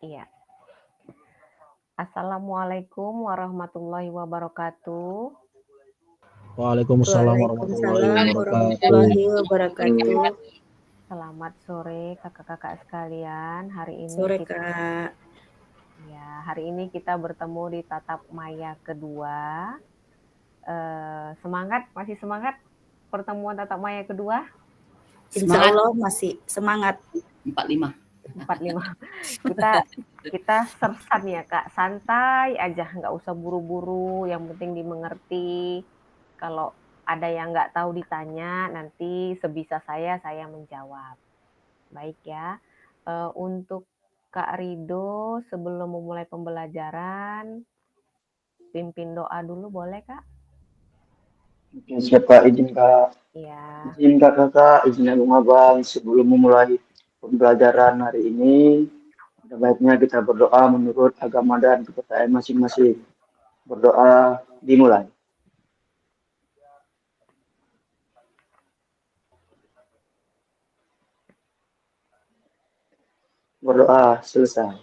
Iya. Assalamualaikum warahmatullahi wabarakatuh. Waalaikumsalam warahmatullahi Waalaikumsalam wabarakatuh. warahmatullahi wabarakatuh. Selamat sore kakak-kakak sekalian. Sore, Kak. Hari ini kita bertemu di tatap maya kedua. Masih semangat pertemuan tatap maya kedua? Insya Allah masih semangat. 45. Kita sersan ya Kak, santai aja, nggak usah buru-buru, yang penting dimengerti. Kalau ada yang nggak tahu ditanya, nanti sebisa saya menjawab. Baik ya, untuk Kak Rido sebelum memulai pembelajaran, pimpin doa dulu boleh Kak? Oke, siap Kak, izin Kak. Iya. Izin Kakak, izin Agung Abang, sebelum memulai pembelajaran hari ini, ada baiknya kita berdoa menurut agama dan kepercayaan masing-masing. Berdoa dimulai. Berdoa selesai.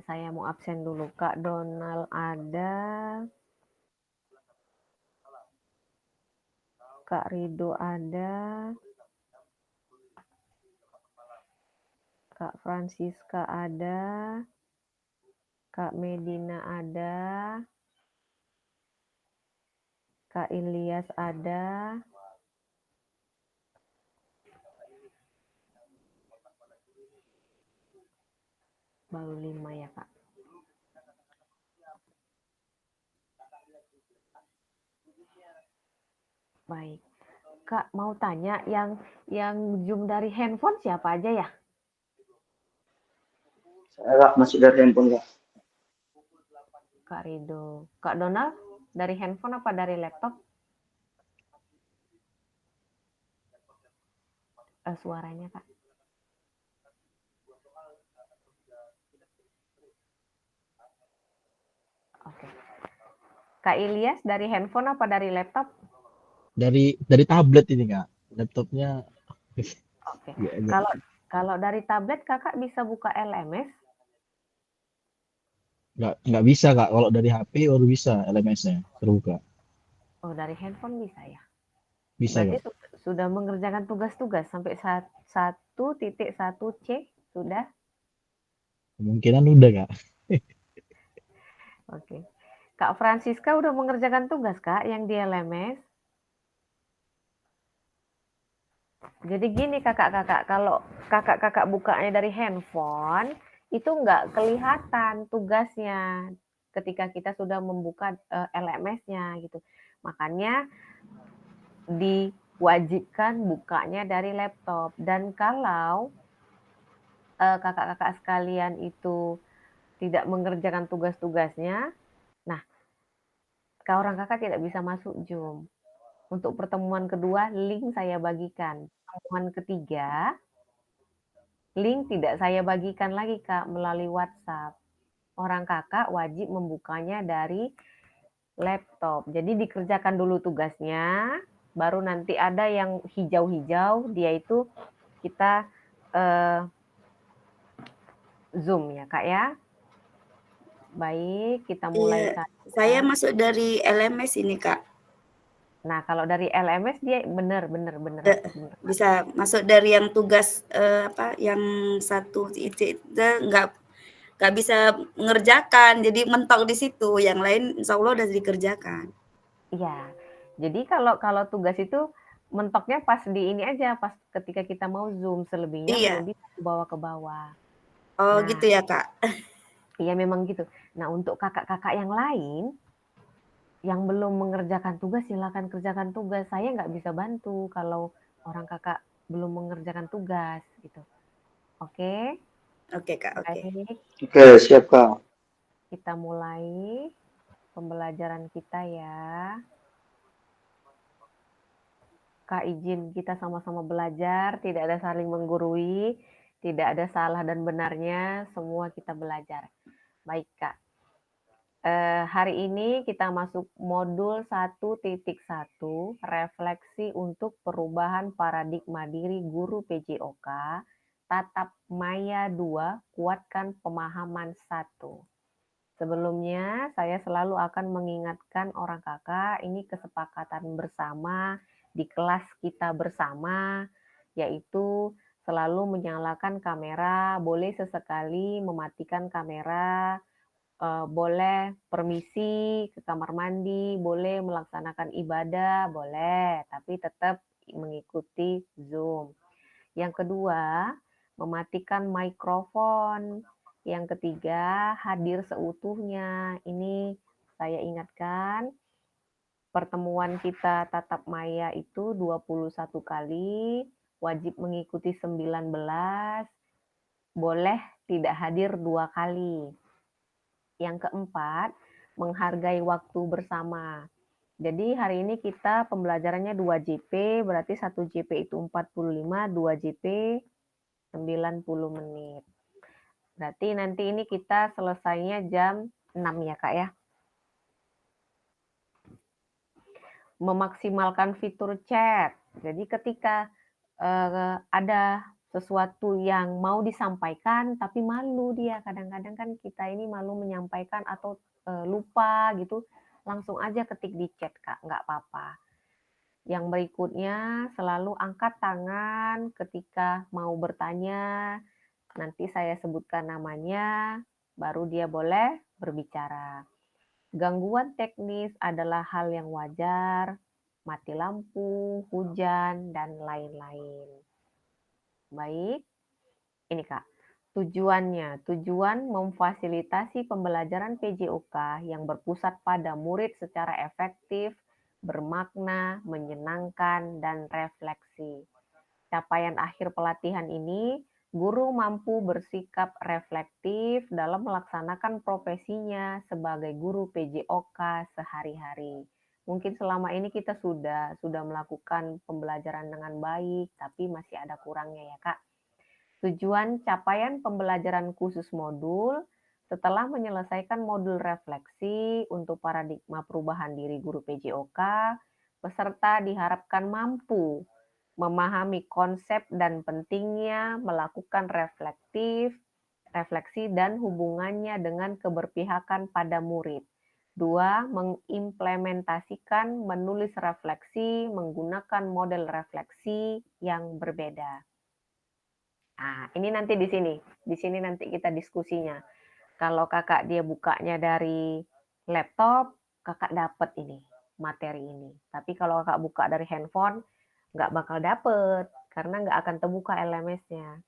Saya mau absen dulu. Kak Donald ada. Kak Rido ada. Kak Francisca ada. Kak Medina ada. Kak Ilyas ada. Baru 5 ya Kak. Baik. Kak mau tanya yang Zoom dari handphone siapa aja ya? Saya masih dari handphone Kak. Kak Rido. Kak Donald dari handphone apa dari laptop? Suaranya Kak. Oke. Kak Ilyas dari handphone apa dari laptop? Dari tablet ini Kak. Laptopnya Oke. Kalau dari tablet Kakak bisa buka LMS? nggak bisa Kak. Kalau dari HP baru bisa LMS-nya terbuka. Oh, dari handphone bisa ya? Bisa Berarti Kak. sudah mengerjakan tugas-tugas sampai 1.1c sudah? Kemungkinan udah Kak. Oke. Kak Francisca udah mengerjakan tugas Kak yang di LMS? Jadi gini kakak-kakak, kalau kakak-kakak bukanya dari handphone, itu nggak kelihatan tugasnya ketika kita sudah membuka LMS-nya gitu. Makanya diwajibkan bukanya dari laptop. Dan kalau kakak-kakak sekalian itu tidak mengerjakan tugas-tugasnya, nah orang kakak tidak bisa masuk Zoom. Untuk pertemuan kedua, link saya bagikan. Pertemuan ketiga, link tidak saya bagikan lagi Kak melalui WhatsApp. Orang kakak wajib membukanya dari laptop. Jadi dikerjakan dulu tugasnya, baru nanti ada yang hijau-hijau, dia itu kita Zoom ya Kak ya. Baik, kita mulai saja. Saya masuk dari LMS ini Kak. Nah, kalau dari LMS dia benar. Bisa masuk dari yang tugas yang satu itu nggak bisa mengerjakan, jadi mentok di situ. Yang lain insya Allah udah dikerjakan. Iya. Jadi kalau tugas itu mentoknya pas di ini aja, pas ketika kita mau Zoom, selebihnya Iya. belum bisa bawa ke bawah. Oh Nah, gitu ya Kak. iya memang gitu. Nah, untuk kakak-kakak yang lain yang belum mengerjakan tugas, silakan kerjakan tugas. Saya nggak bisa bantu kalau orang kakak belum mengerjakan tugas gitu. Oke? Oke Kak, oke. Baik, Oke, siap Kak. kita mulai pembelajaran kita ya. Kak izin kita sama-sama belajar, tidak ada saling menggurui, tidak ada salah dan benarnya, semua kita belajar. Baik Kak. Hari ini kita masuk modul 1.1, refleksi untuk perubahan paradigma diri guru PJOK, tatap maya 2, kuatkan pemahaman 1. Sebelumnya, saya selalu akan mengingatkan orang kakak, ini kesepakatan bersama di kelas kita bersama, yaitu selalu menyalakan kamera, boleh sesekali mematikan kamera, boleh permisi ke kamar mandi, boleh melaksanakan ibadah, boleh, tapi tetap mengikuti Zoom. Yang kedua, mematikan mikrofon. Yang ketiga, hadir seutuhnya. Ini saya ingatkan, pertemuan kita tatap maya itu 21 kali, wajib mengikuti 19, boleh tidak hadir 2 kali. Yang keempat, menghargai waktu bersama. Jadi hari ini kita pembelajarannya 2 JP, berarti 1 JP itu 45, 2 JP 90 menit. Berarti nanti ini kita selesainya jam 6 ya Kak ya. Memaksimalkan fitur chat. Jadi ketika ada sesuatu yang mau disampaikan tapi malu dia, kadang-kadang kan kita ini malu menyampaikan atau lupa gitu, langsung aja ketik di chat Kak, nggak apa-apa. Yang berikutnya selalu angkat tangan ketika mau bertanya, nanti saya sebutkan namanya, baru dia boleh berbicara. Gangguan teknis adalah hal yang wajar, mati lampu, hujan, dan lain-lain. Baik, ini Kak. Tujuan memfasilitasi pembelajaran PJOK yang berpusat pada murid secara efektif, bermakna, menyenangkan, dan refleksi. Capaian akhir pelatihan ini, guru mampu bersikap reflektif dalam melaksanakan profesinya sebagai guru PJOK sehari-hari. Mungkin selama ini kita sudah melakukan pembelajaran dengan baik, tapi masih ada kurangnya ya Kak. Tujuan capaian pembelajaran khusus modul, setelah menyelesaikan modul refleksi untuk paradigma perubahan diri guru PJOK, peserta diharapkan mampu memahami konsep dan pentingnya melakukan refleksi dan hubungannya dengan keberpihakan pada murid. 2. Mengimplementasikan menulis refleksi menggunakan model refleksi yang berbeda. Nah, ini nanti di sini. Di sini nanti kita diskusinya. Kalau kakak dia bukanya dari laptop, kakak dapat ini, materi ini. Tapi kalau kakak buka dari handphone, nggak bakal dapet, karena nggak akan terbuka LMS-nya.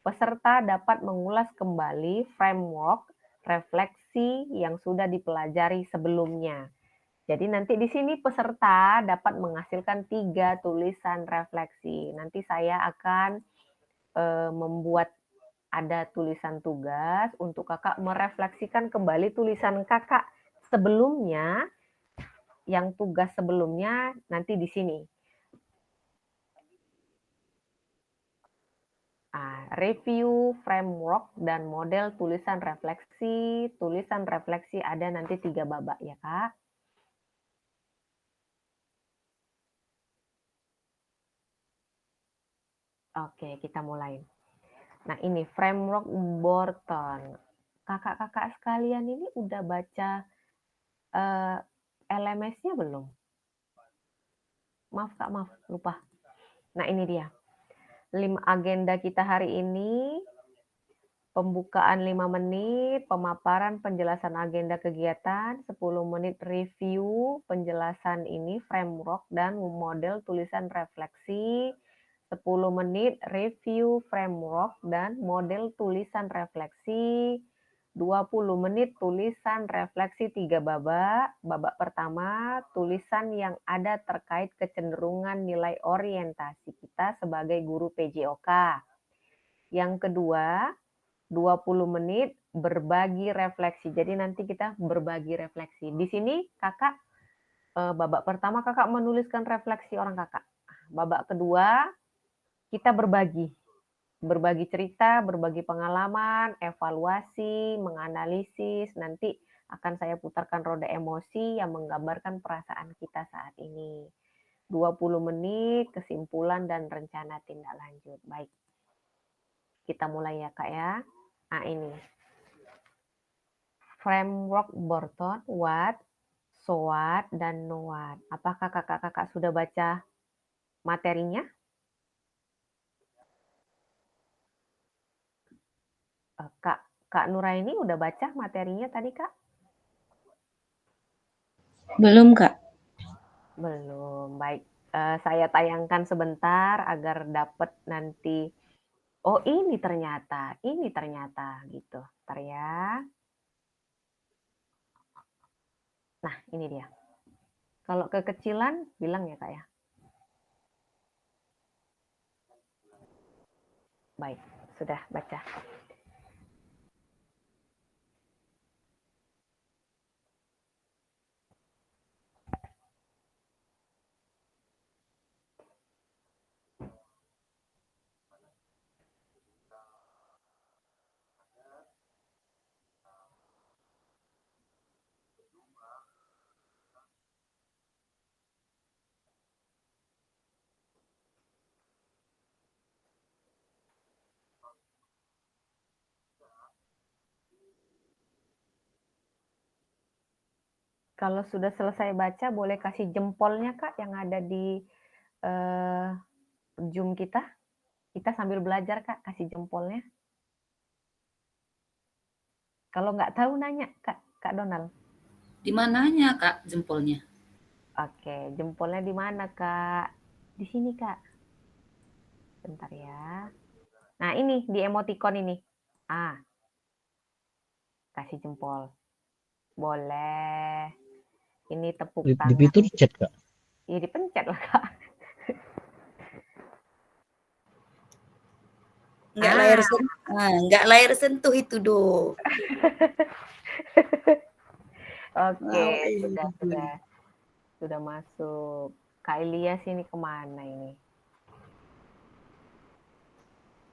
Peserta dapat mengulas kembali framework refleksi yang sudah dipelajari sebelumnya. Jadi nanti di sini peserta dapat menghasilkan 3 tulisan refleksi. Nanti saya akan membuat ada tulisan tugas untuk kakak merefleksikan kembali tulisan kakak sebelumnya, yang tugas sebelumnya nanti di sini. Review, framework, dan model tulisan refleksi. Tulisan refleksi ada nanti 3 babak ya Kak. Oke, kita mulai. Nah ini framework Borton. Kakak-kakak sekalian ini udah baca LMS-nya belum? Maaf Kak, maaf, lupa. Nah ini dia. 5 agenda kita hari ini, pembukaan 5 menit, pemaparan penjelasan agenda kegiatan, 10 menit review penjelasan ini, framework dan model tulisan refleksi, 10 menit review framework dan model tulisan refleksi, 20 menit tulisan refleksi 3 babak. Babak pertama, tulisan yang ada terkait kecenderungan nilai orientasi kita sebagai guru PJOK. Yang kedua, 20 menit berbagi refleksi. Jadi nanti kita berbagi refleksi. Di sini kakak, babak pertama kakak menuliskan refleksi orang kakak. Babak kedua, kita berbagi cerita, berbagi pengalaman, evaluasi, menganalisis, nanti akan saya putarkan roda emosi yang menggambarkan perasaan kita saat ini. 20 menit, kesimpulan dan rencana tindak lanjut. Baik, kita mulai ya Kak ya. Nah ini, framework Borton, what, so what, dan no what. Apakah kakak-kakak sudah baca materinya? Kak Nuraini udah baca materinya tadi Kak? Belum, Kak. Belum, baik. Saya tayangkan sebentar agar dapat nanti, oh ini ternyata gitu. Ntar ya. Nah ini dia. Kalau kekecilan bilang ya Kak ya. Baik, sudah baca. Kalau sudah selesai baca, boleh kasih jempolnya Kak yang ada di Zoom kita. Kita sambil belajar Kak, kasih jempolnya. Kalau nggak tahu nanya Kak Donald. Di mananya Kak jempolnya? Oke, jempolnya di mana Kak? Di sini Kak. Bentar ya. Nah ini di emoticon ini. Kasih jempol. Boleh. Ini tepuk Di tangan. fitur chat, Kak. Ya dipencet lah Kak. Nggak layar sentuh itu do. Oke, sudah masuk. Kak Ilyas ini kemana ini?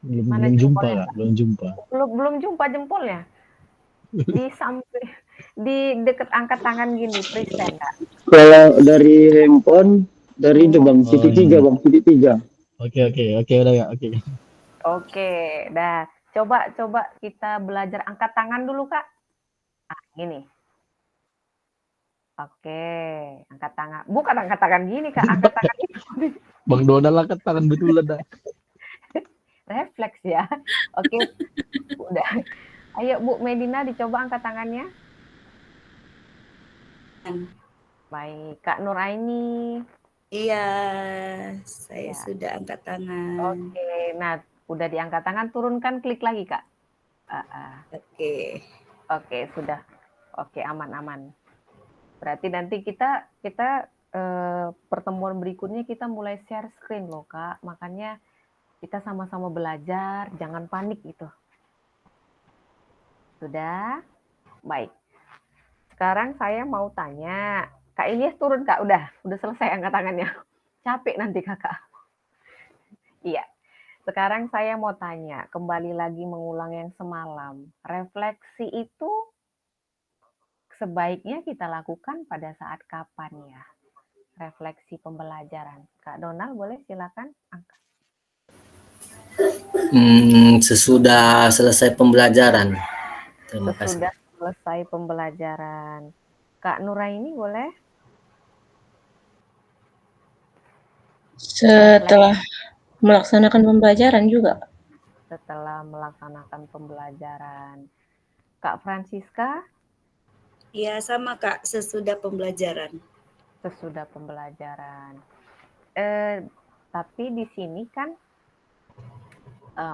Belum jumpa, Kak. Belum jumpa. Belum jumpa jempolnya. Di samping, di dekat angkat tangan gini, present Kak. Kalau dari handphone, dari itu Bang, titik tiga Bang, titik tiga. Oke, udah Kak, oke. Oke, dah. Coba kita belajar angkat tangan dulu Kak. Gini. Oke, angkat tangan. Bukan angkat tangan gini Kak, angkat tangan ini. Bang Donald angkat tangan betulan dah. Refleks ya. Oke, udah. Ayo Bu Medina dicoba angkat tangannya. Baik, Kak Nuraini. Iya, saya sudah angkat tangan. Oke, nah udah diangkat tangan, turunkan, klik lagi Kak. Oke, sudah. Oke, aman. Berarti nanti kita pertemuan berikutnya kita mulai share screen loh Kak. Makanya kita sama-sama belajar, jangan panik gitu. Sudah? Baik. Sekarang saya mau tanya, Kak Ilyas turun Kak, udah selesai angkat tangannya. Capek nanti Kakak. Iya. Sekarang saya mau tanya, kembali lagi mengulang yang semalam. Refleksi itu sebaiknya kita lakukan pada saat kapan ya? Refleksi pembelajaran. Kak Donald boleh silakan angkat. Sesudah selesai pembelajaran. Terima kasih. Sesudah selesai pembelajaran. Kak Nuraini boleh? Setelah melaksanakan pembelajaran juga. Setelah melaksanakan pembelajaran. Kak Francisca? Iya, sama Kak, sesudah pembelajaran. Sesudah pembelajaran. Tapi di sini kan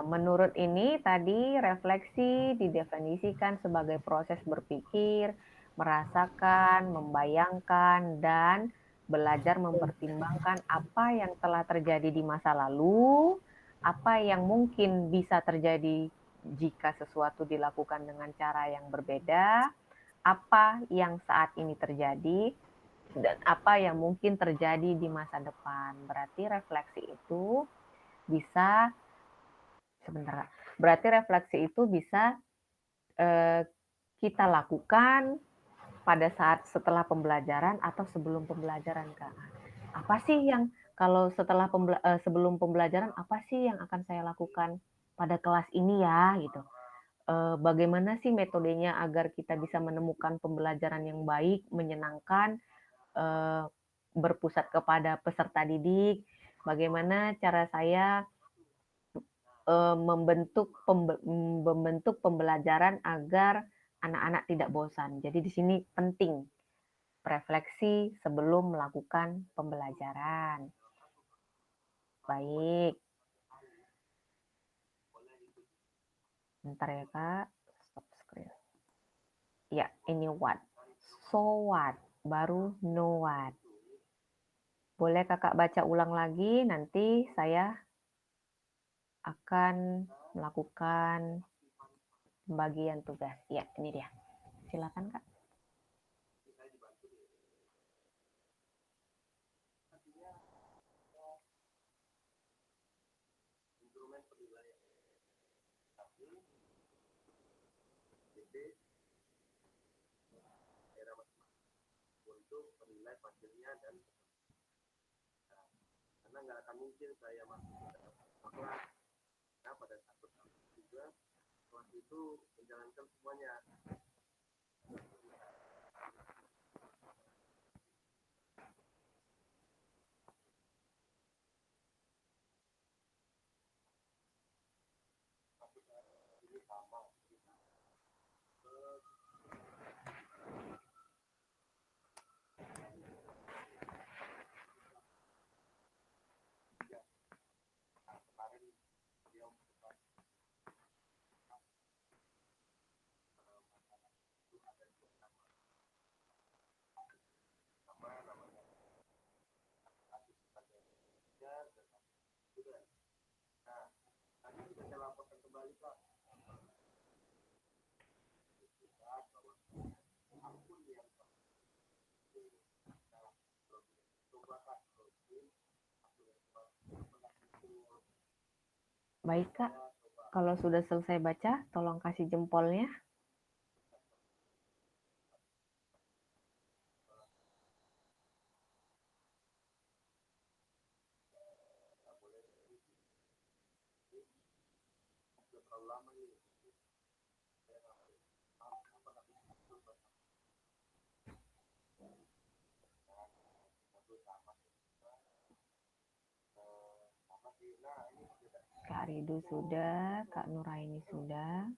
menurut ini tadi refleksi didefinisikan sebagai proses berpikir, merasakan, membayangkan, dan belajar mempertimbangkan apa yang telah terjadi di masa lalu, apa yang mungkin bisa terjadi jika sesuatu dilakukan dengan cara yang berbeda, apa yang saat ini terjadi, dan apa yang mungkin terjadi di masa depan. Berarti refleksi itu bisa kita lakukan pada saat setelah pembelajaran atau sebelum pembelajaran, Kak? Apa sih yang kalau sebelum pembelajaran, apa sih yang akan saya lakukan pada kelas ini ya, gitu. Bagaimana sih metodenya agar kita bisa menemukan pembelajaran yang baik, menyenangkan, berpusat kepada peserta didik, bagaimana cara saya membentuk pembelajaran agar anak-anak tidak bosan. Jadi di sini penting refleksi sebelum melakukan pembelajaran. Baik. Bentar ya Kak, stop screen. Ya, ini what. So what, baru know what. Boleh Kakak baca ulang lagi, nanti saya akan melakukan pembagian tugas. Ya, ini dia. Silakan Kak. Baik Kak, kalau sudah selesai baca, tolong kasih jempolnya. Kak Ridu sudah, Kak Nuraini sudah.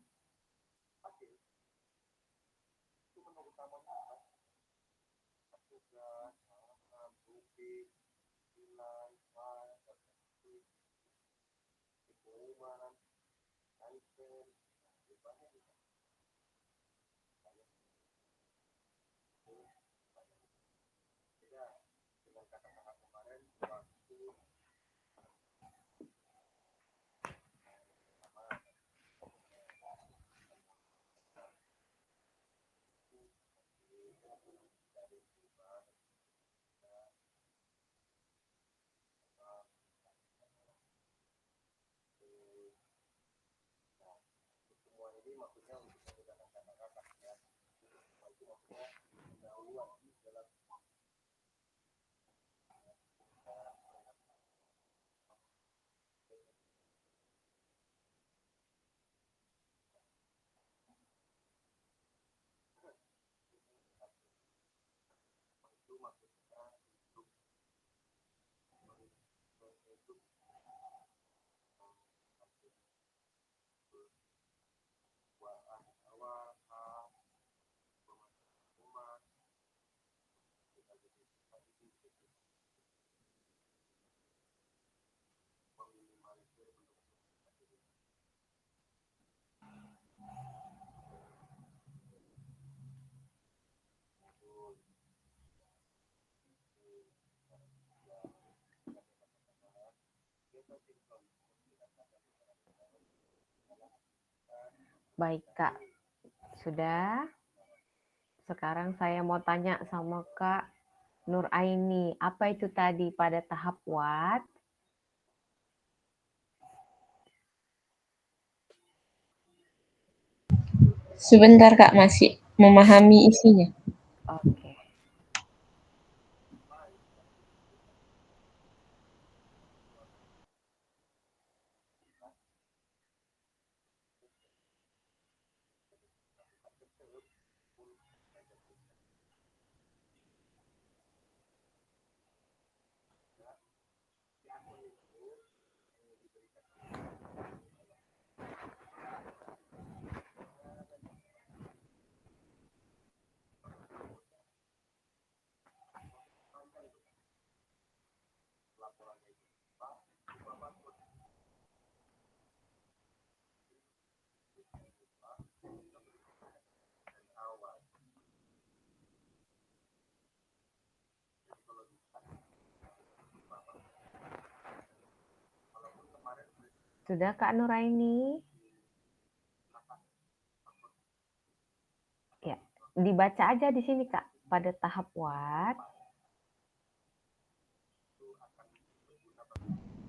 Baik Kak, sudah. Sekarang saya mau tanya sama Kak Nuraini, apa itu tadi pada tahap what? Sebentar Kak, masih memahami isinya. Sudah Kak Nuraini? Ya, dibaca aja di sini Kak, pada tahap what.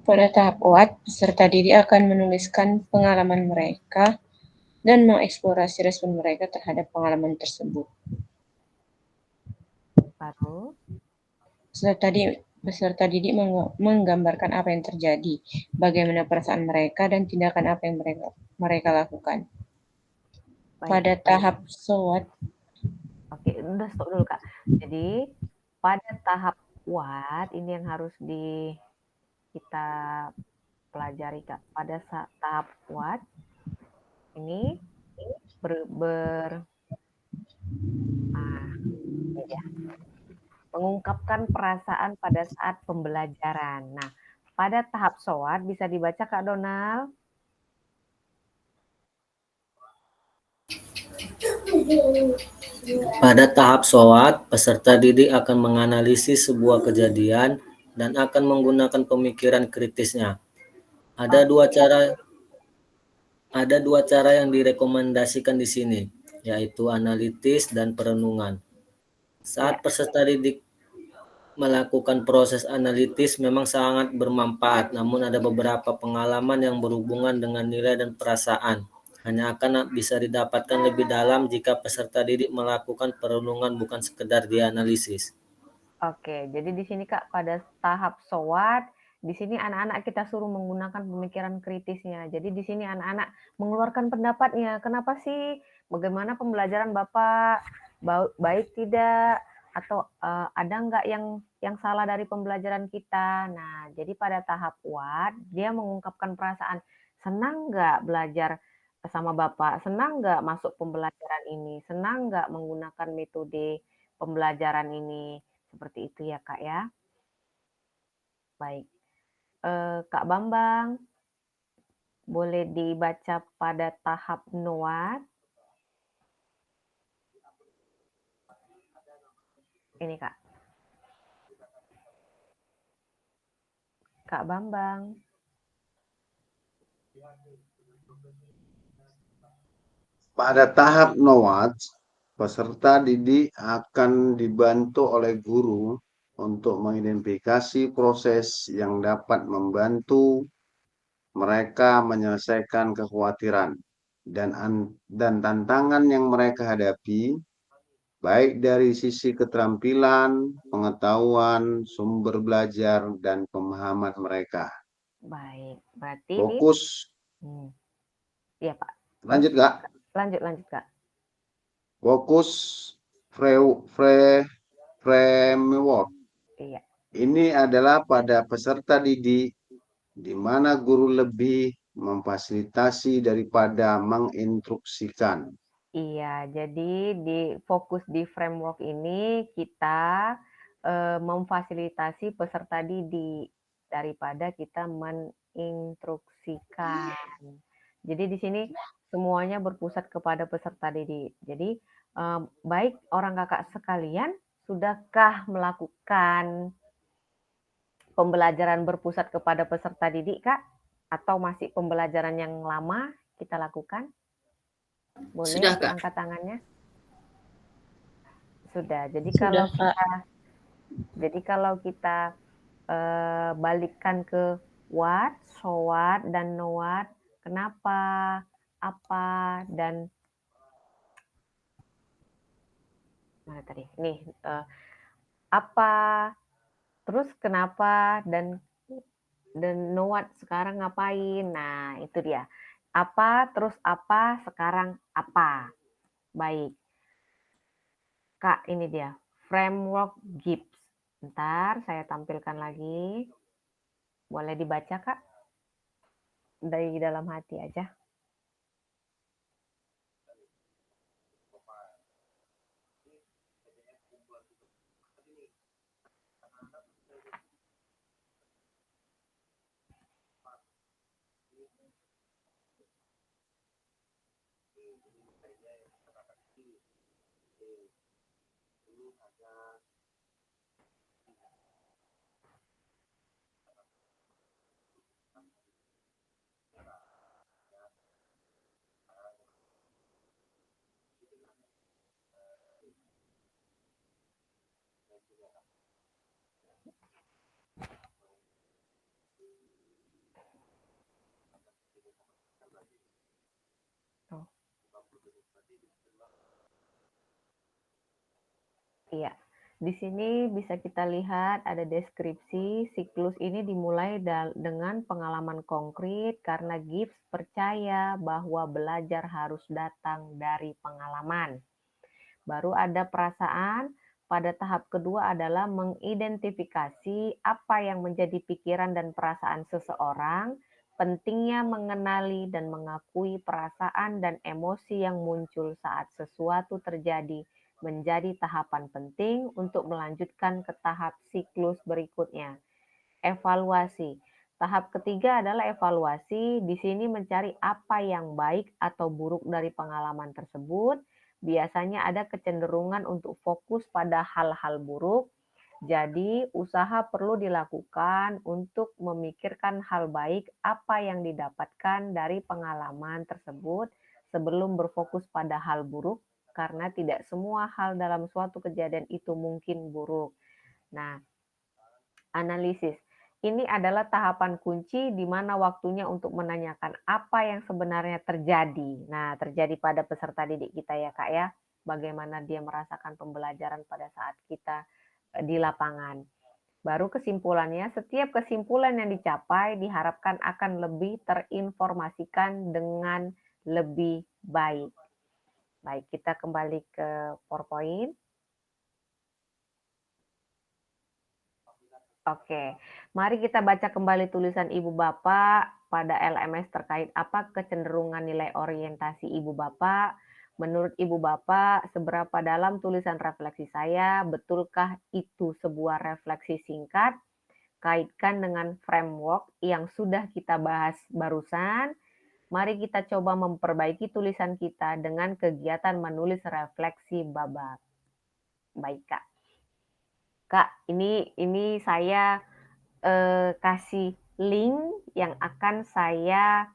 Pada tahap what, peserta didik akan menuliskan pengalaman mereka dan mengeksplorasi respon mereka terhadap pengalaman tersebut. Baru? Peserta didik menggambarkan apa yang terjadi, bagaimana perasaan mereka, dan tindakan apa yang mereka lakukan. Baik. Pada tahap so what. Oke, udah stop dulu Kak. Jadi pada tahap what ini yang harus kita pelajari Kak. Pada tahap what ini ini dia. Mengungkapkan perasaan pada saat pembelajaran. Nah, pada tahap so what bisa dibaca Kak Donald? Pada tahap SWOT, peserta didik akan menganalisis sebuah kejadian dan akan menggunakan pemikiran kritisnya. Ada dua cara yang direkomendasikan di sini, yaitu analitis dan perenungan. Saat peserta didik melakukan proses analitis memang sangat bermanfaat, namun ada beberapa pengalaman yang berhubungan dengan nilai dan perasaan. Hanya akan bisa didapatkan lebih dalam jika peserta didik melakukan perenungan bukan sekedar dianalisis. Oke, jadi di sini Kak pada tahap so what, di sini anak-anak kita suruh menggunakan pemikiran kritisnya. Jadi di sini anak-anak mengeluarkan pendapatnya. Kenapa sih? Bagaimana pembelajaran Bapak? Baik tidak? Atau ada nggak yang salah dari pembelajaran kita? Nah, jadi pada tahap what, dia mengungkapkan perasaan. Senang nggak belajar sama Bapak? Senang nggak masuk pembelajaran ini? Senang nggak menggunakan metode pembelajaran ini? Seperti itu ya Kak ya. Baik. Kak Bambang, boleh dibaca pada tahap NOAT. Ini Kak. Kak Bambang. Pada tahap NOAT, peserta didik akan dibantu oleh guru untuk mengidentifikasi proses yang dapat membantu mereka menyelesaikan kekhawatiran dan tantangan yang mereka hadapi, baik dari sisi keterampilan, pengetahuan, sumber belajar, dan pemahaman mereka. Baik, berarti Fokus. Iya Pak. Lanjut Kak. Lanjut Kak. Fokus framework. Iya. Ini adalah pada peserta didik di mana guru lebih memfasilitasi daripada menginstruksikan. Iya, jadi fokus di framework ini kita memfasilitasi peserta didik daripada kita menginstruksikan. Jadi di sini semuanya berpusat kepada peserta didik. Jadi baik orang kakak sekalian, sudahkah melakukan pembelajaran berpusat kepada peserta didik Kak? Atau masih pembelajaran yang lama kita lakukan? Boleh Sudah, Kak. angkat tangannya? Sudah. Jadi Sudah, kalau kita balikkan ke what, so what, dan know what, kenapa, apa, dan mana tadi? Nih, apa, terus kenapa, dan know what sekarang ngapain. Nah, itu dia. Apa, terus apa, sekarang apa. Baik. Kak, ini dia. Framework Gibbs. Bentar, saya tampilkan lagi. Boleh dibaca, Kak? Dari dalam hati aja. Iya, di sini bisa kita lihat ada deskripsi siklus ini dimulai dengan pengalaman konkret karena Gibbs percaya bahwa belajar harus datang dari pengalaman. Baru ada perasaan, pada tahap kedua adalah mengidentifikasi apa yang menjadi pikiran dan perasaan seseorang, pentingnya mengenali dan mengakui perasaan dan emosi yang muncul saat sesuatu terjadi menjadi tahapan penting untuk melanjutkan ke tahap siklus berikutnya. Evaluasi. Tahap ketiga adalah evaluasi. Di sini mencari apa yang baik atau buruk dari pengalaman tersebut. Biasanya ada kecenderungan untuk fokus pada hal-hal buruk. Jadi, usaha perlu dilakukan untuk memikirkan hal baik apa yang didapatkan dari pengalaman tersebut sebelum berfokus pada hal buruk, karena tidak semua hal dalam suatu kejadian itu mungkin buruk. Nah, analisis. Ini adalah tahapan kunci di mana waktunya untuk menanyakan apa yang sebenarnya terjadi. Nah, terjadi pada peserta didik kita ya Kak ya. Bagaimana dia merasakan pembelajaran pada saat kita di lapangan. Baru kesimpulannya, setiap kesimpulan yang dicapai diharapkan akan lebih terinformasikan dengan lebih baik. Baik, kita kembali ke PowerPoint. Oke, mari kita baca kembali tulisan Ibu Bapak pada LMS terkait apa kecenderungan nilai orientasi Ibu Bapak. Menurut Ibu Bapak, seberapa dalam tulisan refleksi saya? Betulkah itu sebuah refleksi singkat? Kaitkan dengan framework yang sudah kita bahas barusan. Mari kita coba memperbaiki tulisan kita dengan kegiatan menulis refleksi babak. Baik, Kak. Kak, ini saya kasih link yang akan saya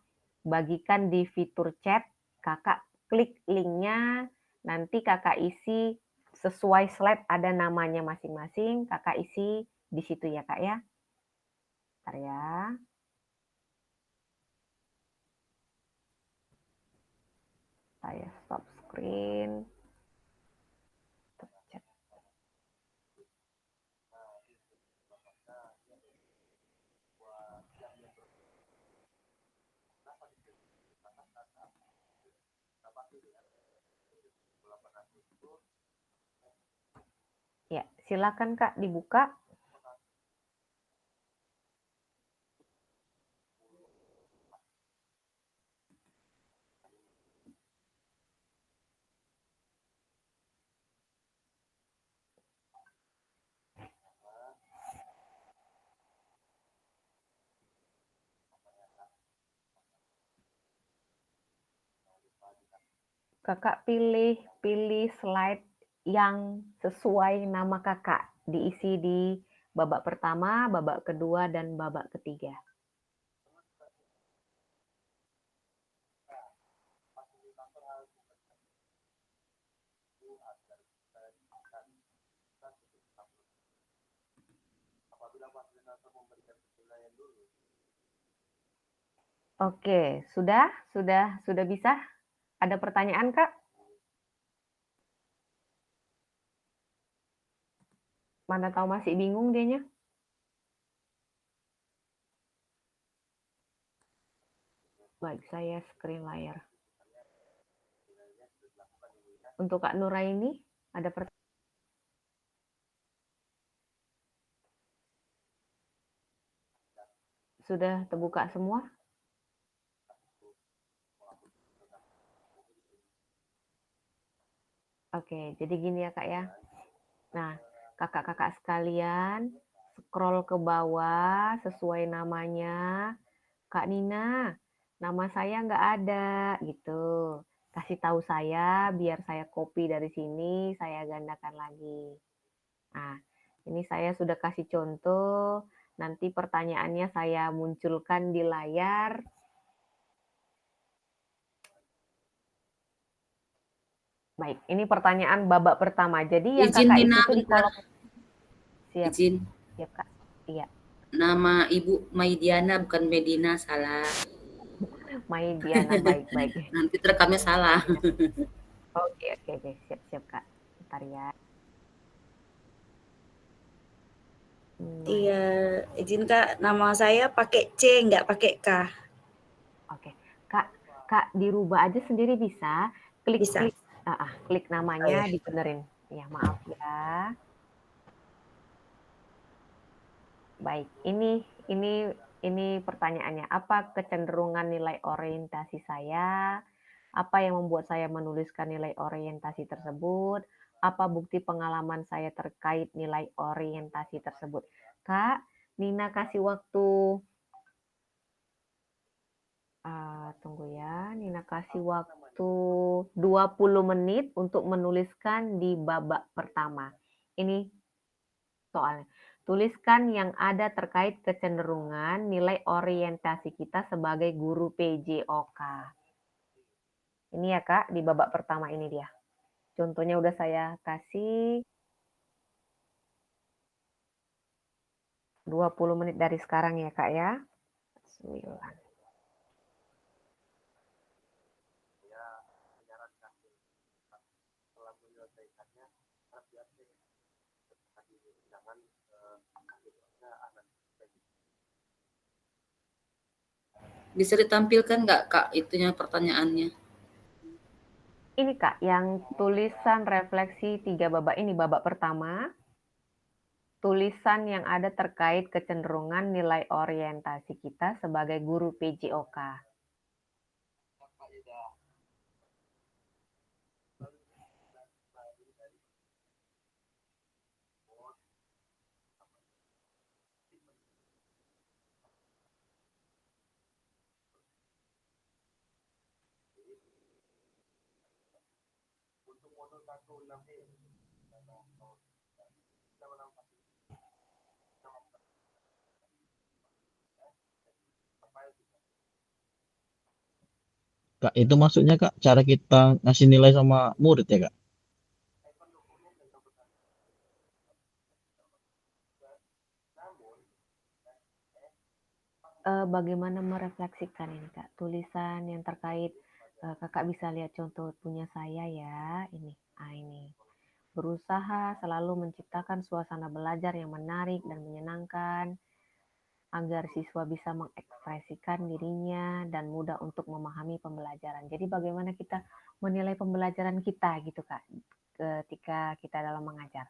bagikan di fitur chat. Kakak klik linknya, nanti kakak isi sesuai slide ada namanya masing-masing. Kakak isi di situ ya Kak ya. Bentar ya. Saya stop screen. Chat. Ya, silakan Kak dibuka. Kakak pilih slide yang sesuai nama kakak, diisi di babak pertama, babak kedua, dan babak ketiga. Oke, sudah bisa? Ada pertanyaan, Kak? Mana tahu masih bingung dianya? Baik, saya screen layar. Untuk Kak Nuraini, ada pertanyaan? Sudah terbuka semua? Oke, jadi gini ya Kak ya. Nah, kakak-kakak sekalian, scroll ke bawah sesuai namanya. Kak Nina, nama saya nggak ada gitu. Kasih tahu saya biar saya copy dari sini, saya gandakan lagi. Nah, ini saya sudah kasih contoh. Nanti pertanyaannya saya munculkan di layar. Baik, ini pertanyaan babak pertama. Jadi yang Izin kakak Nina, isi itu di kolom. Siap, izin. siap Kak. Iya. Nama Ibu Maidiana bukan Medina, salah. Maidiana, baik-baik. Nanti terekamnya salah. Oke oke oke, siap siap, Kak. Bentar ya. Iya, izin Kak, nama saya pakai C, nggak pakai K. Oke. Kak Kak, dirubah aja sendiri bisa, klik Bisa? klik klik Oh namanya ya. dibenerin. Ya, maaf ya. Baik, ini pertanyaannya, apa kecenderungan nilai orientasi saya? Apa yang membuat saya menuliskan nilai orientasi tersebut? Apa bukti pengalaman saya terkait nilai orientasi tersebut? Kak, Nina kasih waktu, tunggu ya, Nina kasih waktu 20 menit untuk menuliskan di babak pertama. Ini soalnya. Tuliskan yang ada terkait kecenderungan nilai orientasi kita sebagai guru PJOK. Ini ya Kak, di babak pertama ini dia. Contohnya udah saya kasih 20 menit dari sekarang ya Kak ya. 9. Bisa ditampilkan nggak Kak itunya pertanyaannya? Ini Kak, yang tulisan refleksi 3 babak ini, babak pertama, tulisan yang ada terkait kecenderungan nilai orientasi kita sebagai guru PJOK. Kak, itu maksudnya Kak, cara kita ngasih nilai sama murid ya Kak? Bagaimana merefleksikan ini Kak, tulisan yang terkait, Kakak bisa lihat contoh punya saya ya, ini. Berusaha selalu menciptakan suasana belajar yang menarik dan menyenangkan, agar siswa bisa mengekspresikan dirinya dan mudah untuk memahami pembelajaran. Jadi bagaimana kita menilai pembelajaran kita gitu Kak, ketika kita dalam mengajar.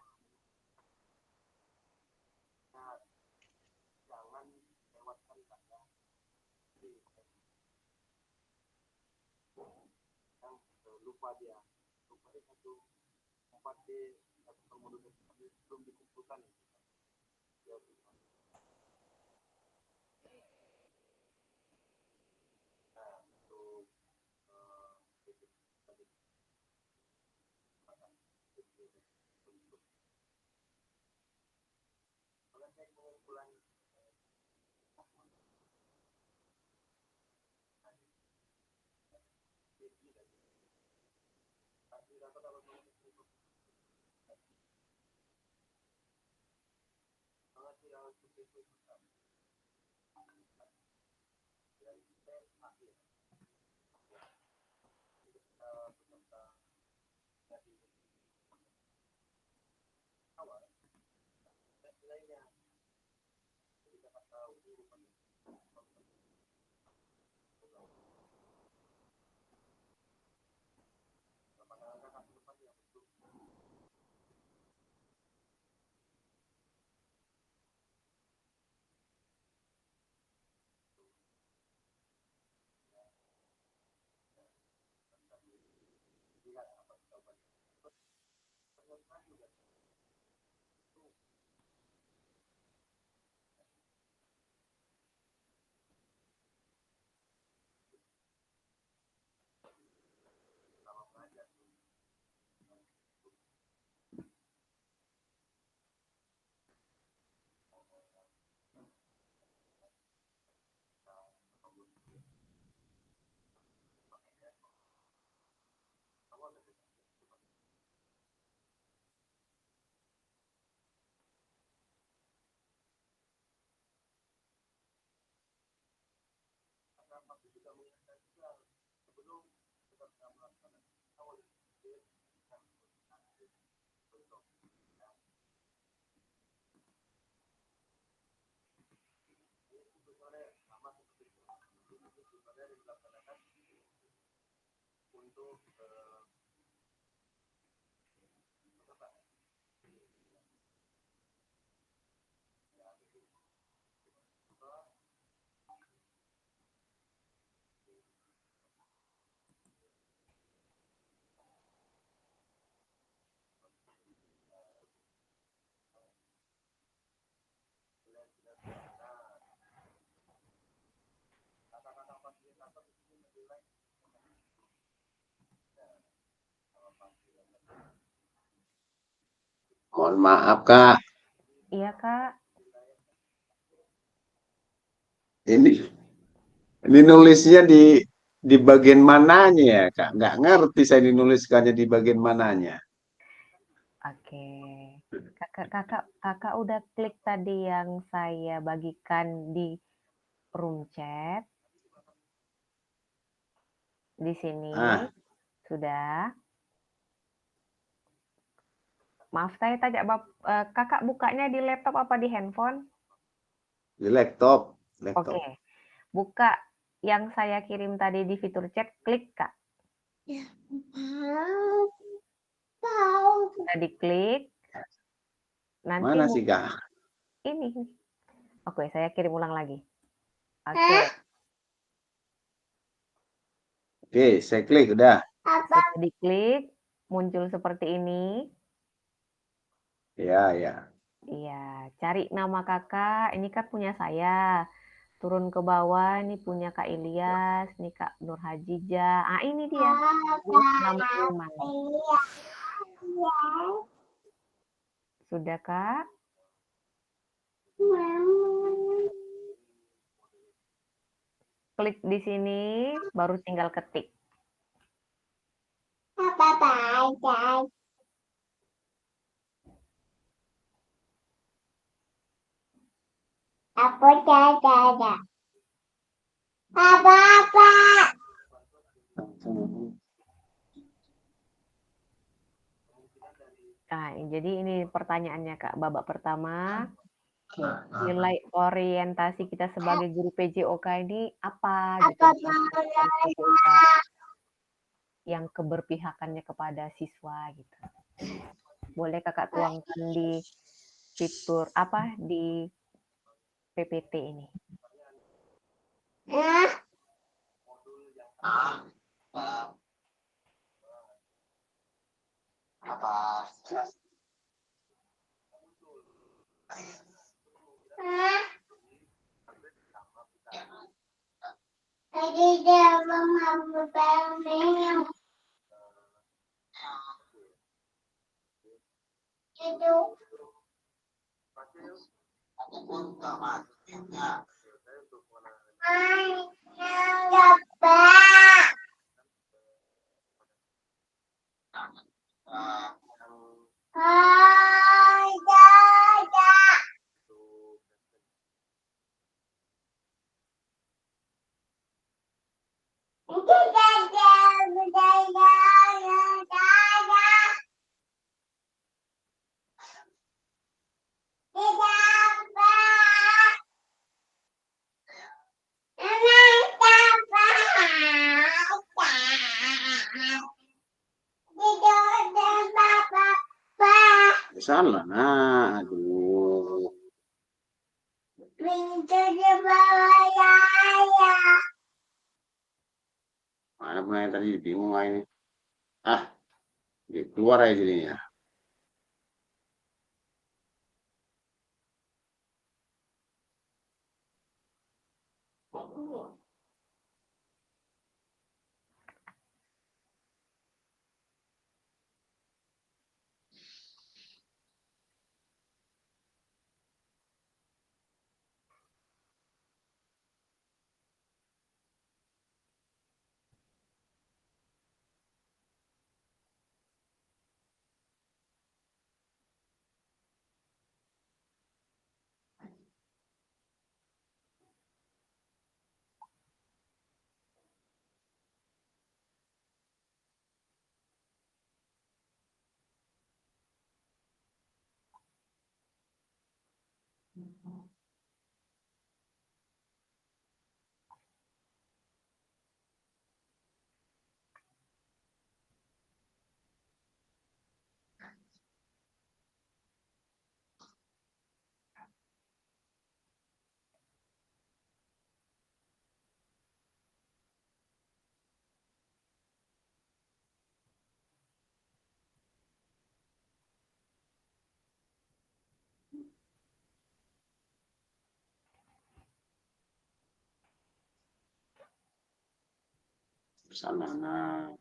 Mohon maaf, Kak. Iya, Kak. Ini nulisnya di bagian mananya ya, Kak? Nggak ngerti saya dinuliskannya di bagian mananya. Oke. Kakak udah klik tadi yang saya bagikan di room chat. Di sini Ah, sudah. Maaf saya tanya Kakak bukanya di laptop apa di handphone? di laptop. Oke. Buka yang saya kirim tadi di fitur chat, klik, Kak. Sudah diklik. Nanti Mana sih, Kak? ini. Oke, saya kirim ulang lagi. Oke. Oke, saya klik udah. Sudah diklik, muncul seperti ini. Ya, ya. Iya, cari nama kakak. Ini kan punya saya. Turun ke bawah, ini punya Kak Ilyas, ini Kak Nur Hajijah. Ah, ini dia. Nama Iman. Sudah, Kak? Klik di sini, baru tinggal ketik. Nah, jadi ini pertanyaannya, Kak. Babak pertama, nilai orientasi kita sebagai guru PJOK ini apa gitu. PJOK yang keberpihakannya kepada siswa gitu. Boleh Kakak tuangkan di fitur di PPT ini. Salah, nah, aduh. Mana pun yang tadi bingung ini. Ah, keluar aja jadinya. Sana.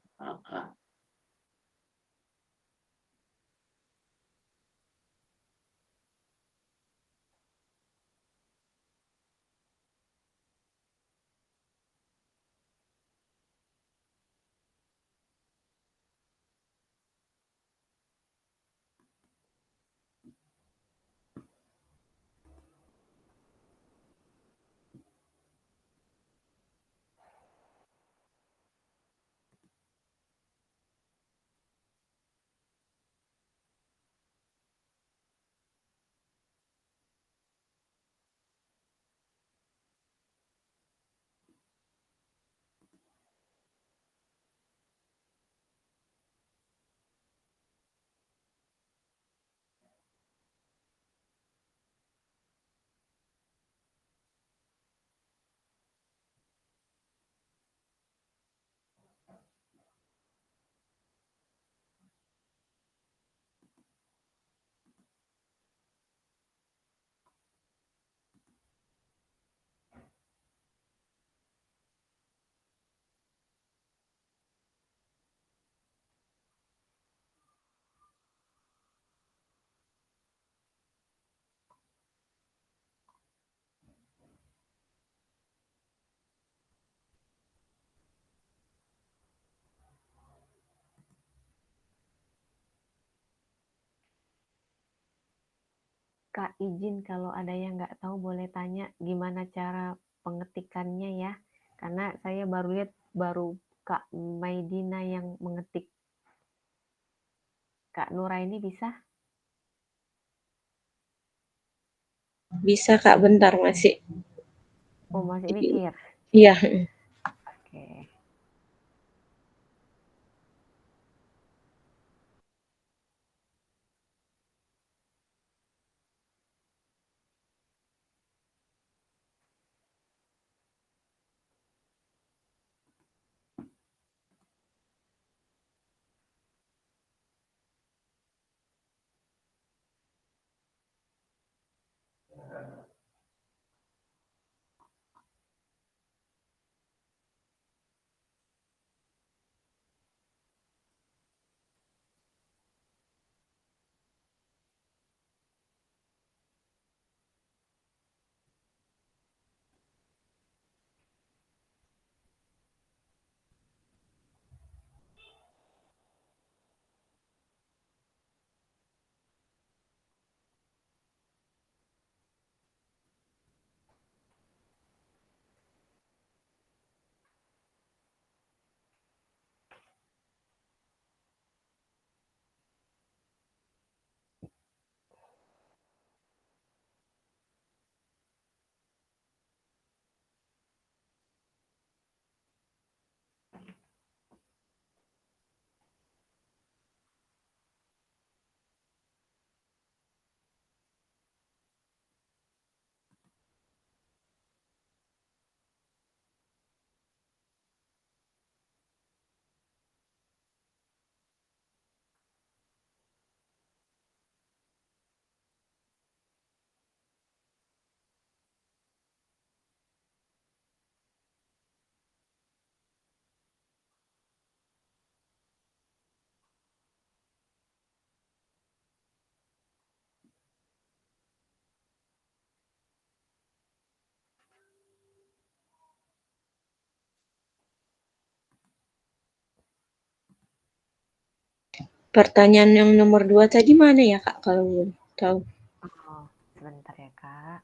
Kak, izin kalau ada yang nggak tahu boleh tanya gimana cara pengetikannya ya. Karena saya baru lihat baru Kak Maidina yang mengetik. Kak Nuraini bisa? Bisa Kak, bentar masih. Oh, masih mikir. Iya. Oke. Pertanyaan yang nomor 2 tadi mana ya Kak, kalau belum tahu? Oh, sebentar ya Kak.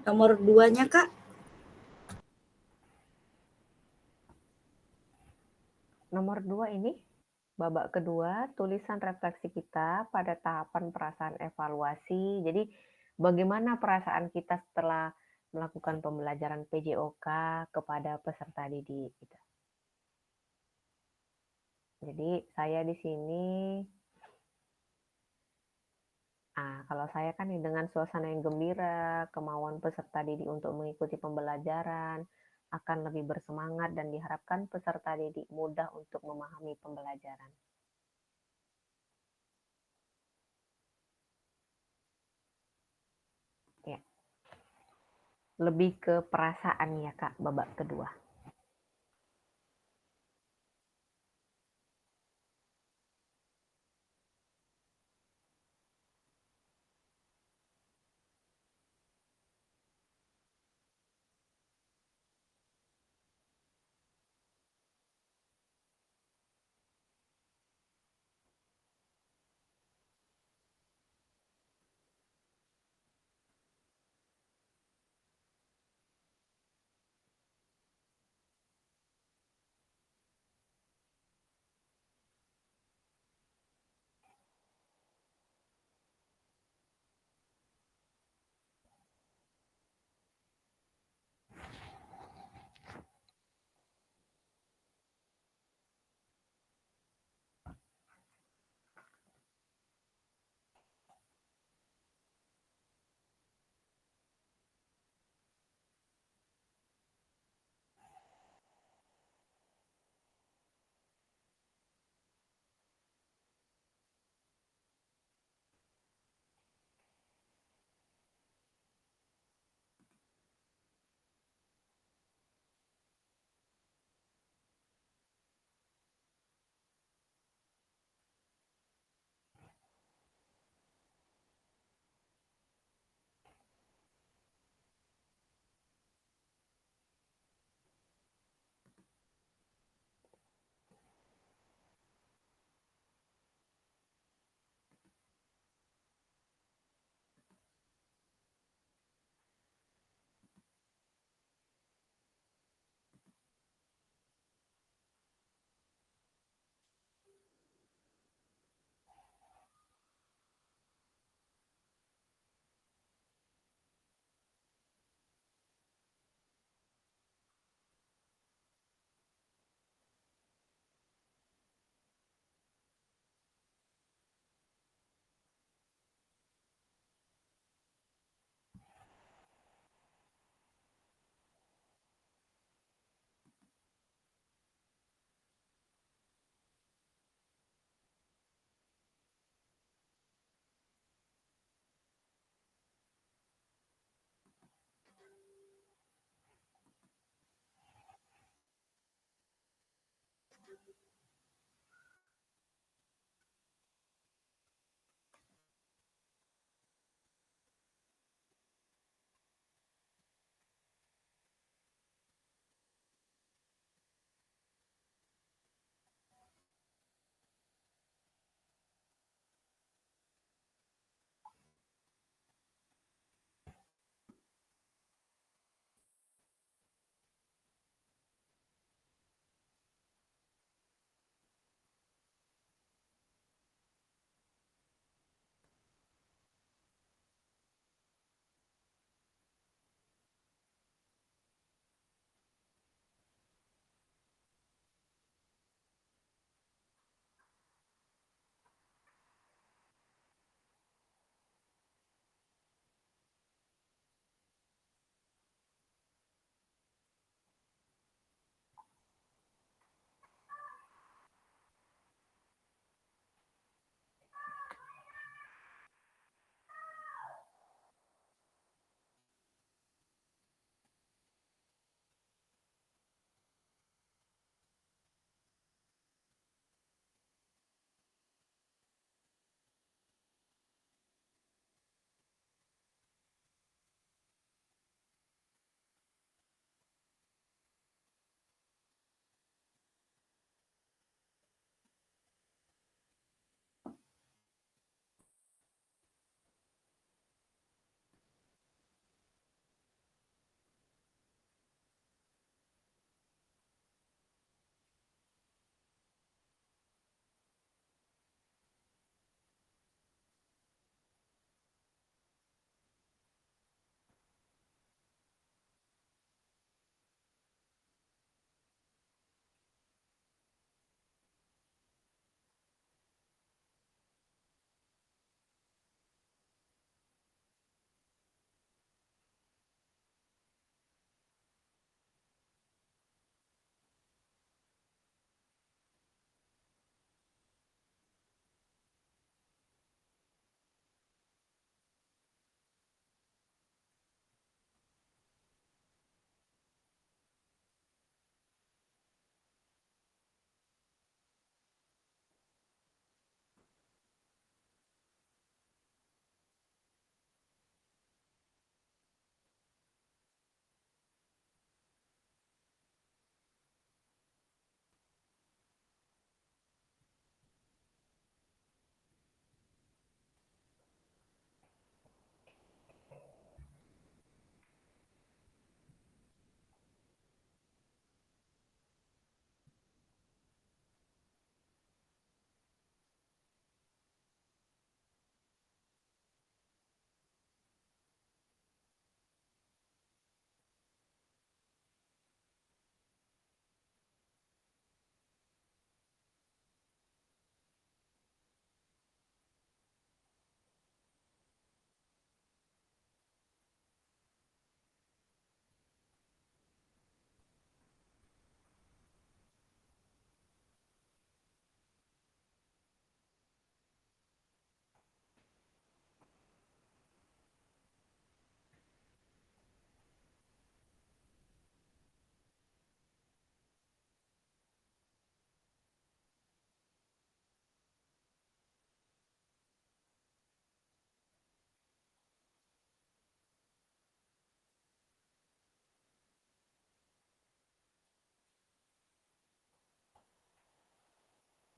Nomor 2-nya, Kak. Nomor 2 ini, babak kedua, tulisan refleksi kita pada tahapan perasaan evaluasi. Jadi, bagaimana perasaan kita setelah melakukan pembelajaran PJOK kepada peserta didik gitu. Jadi, saya di sini kalau saya kan dengan suasana yang gembira, kemauan peserta didik untuk mengikuti pembelajaran akan lebih bersemangat dan diharapkan peserta didik mudah untuk memahami pembelajaran. Ya. Lebih ke perasaan ya Kak, babak kedua.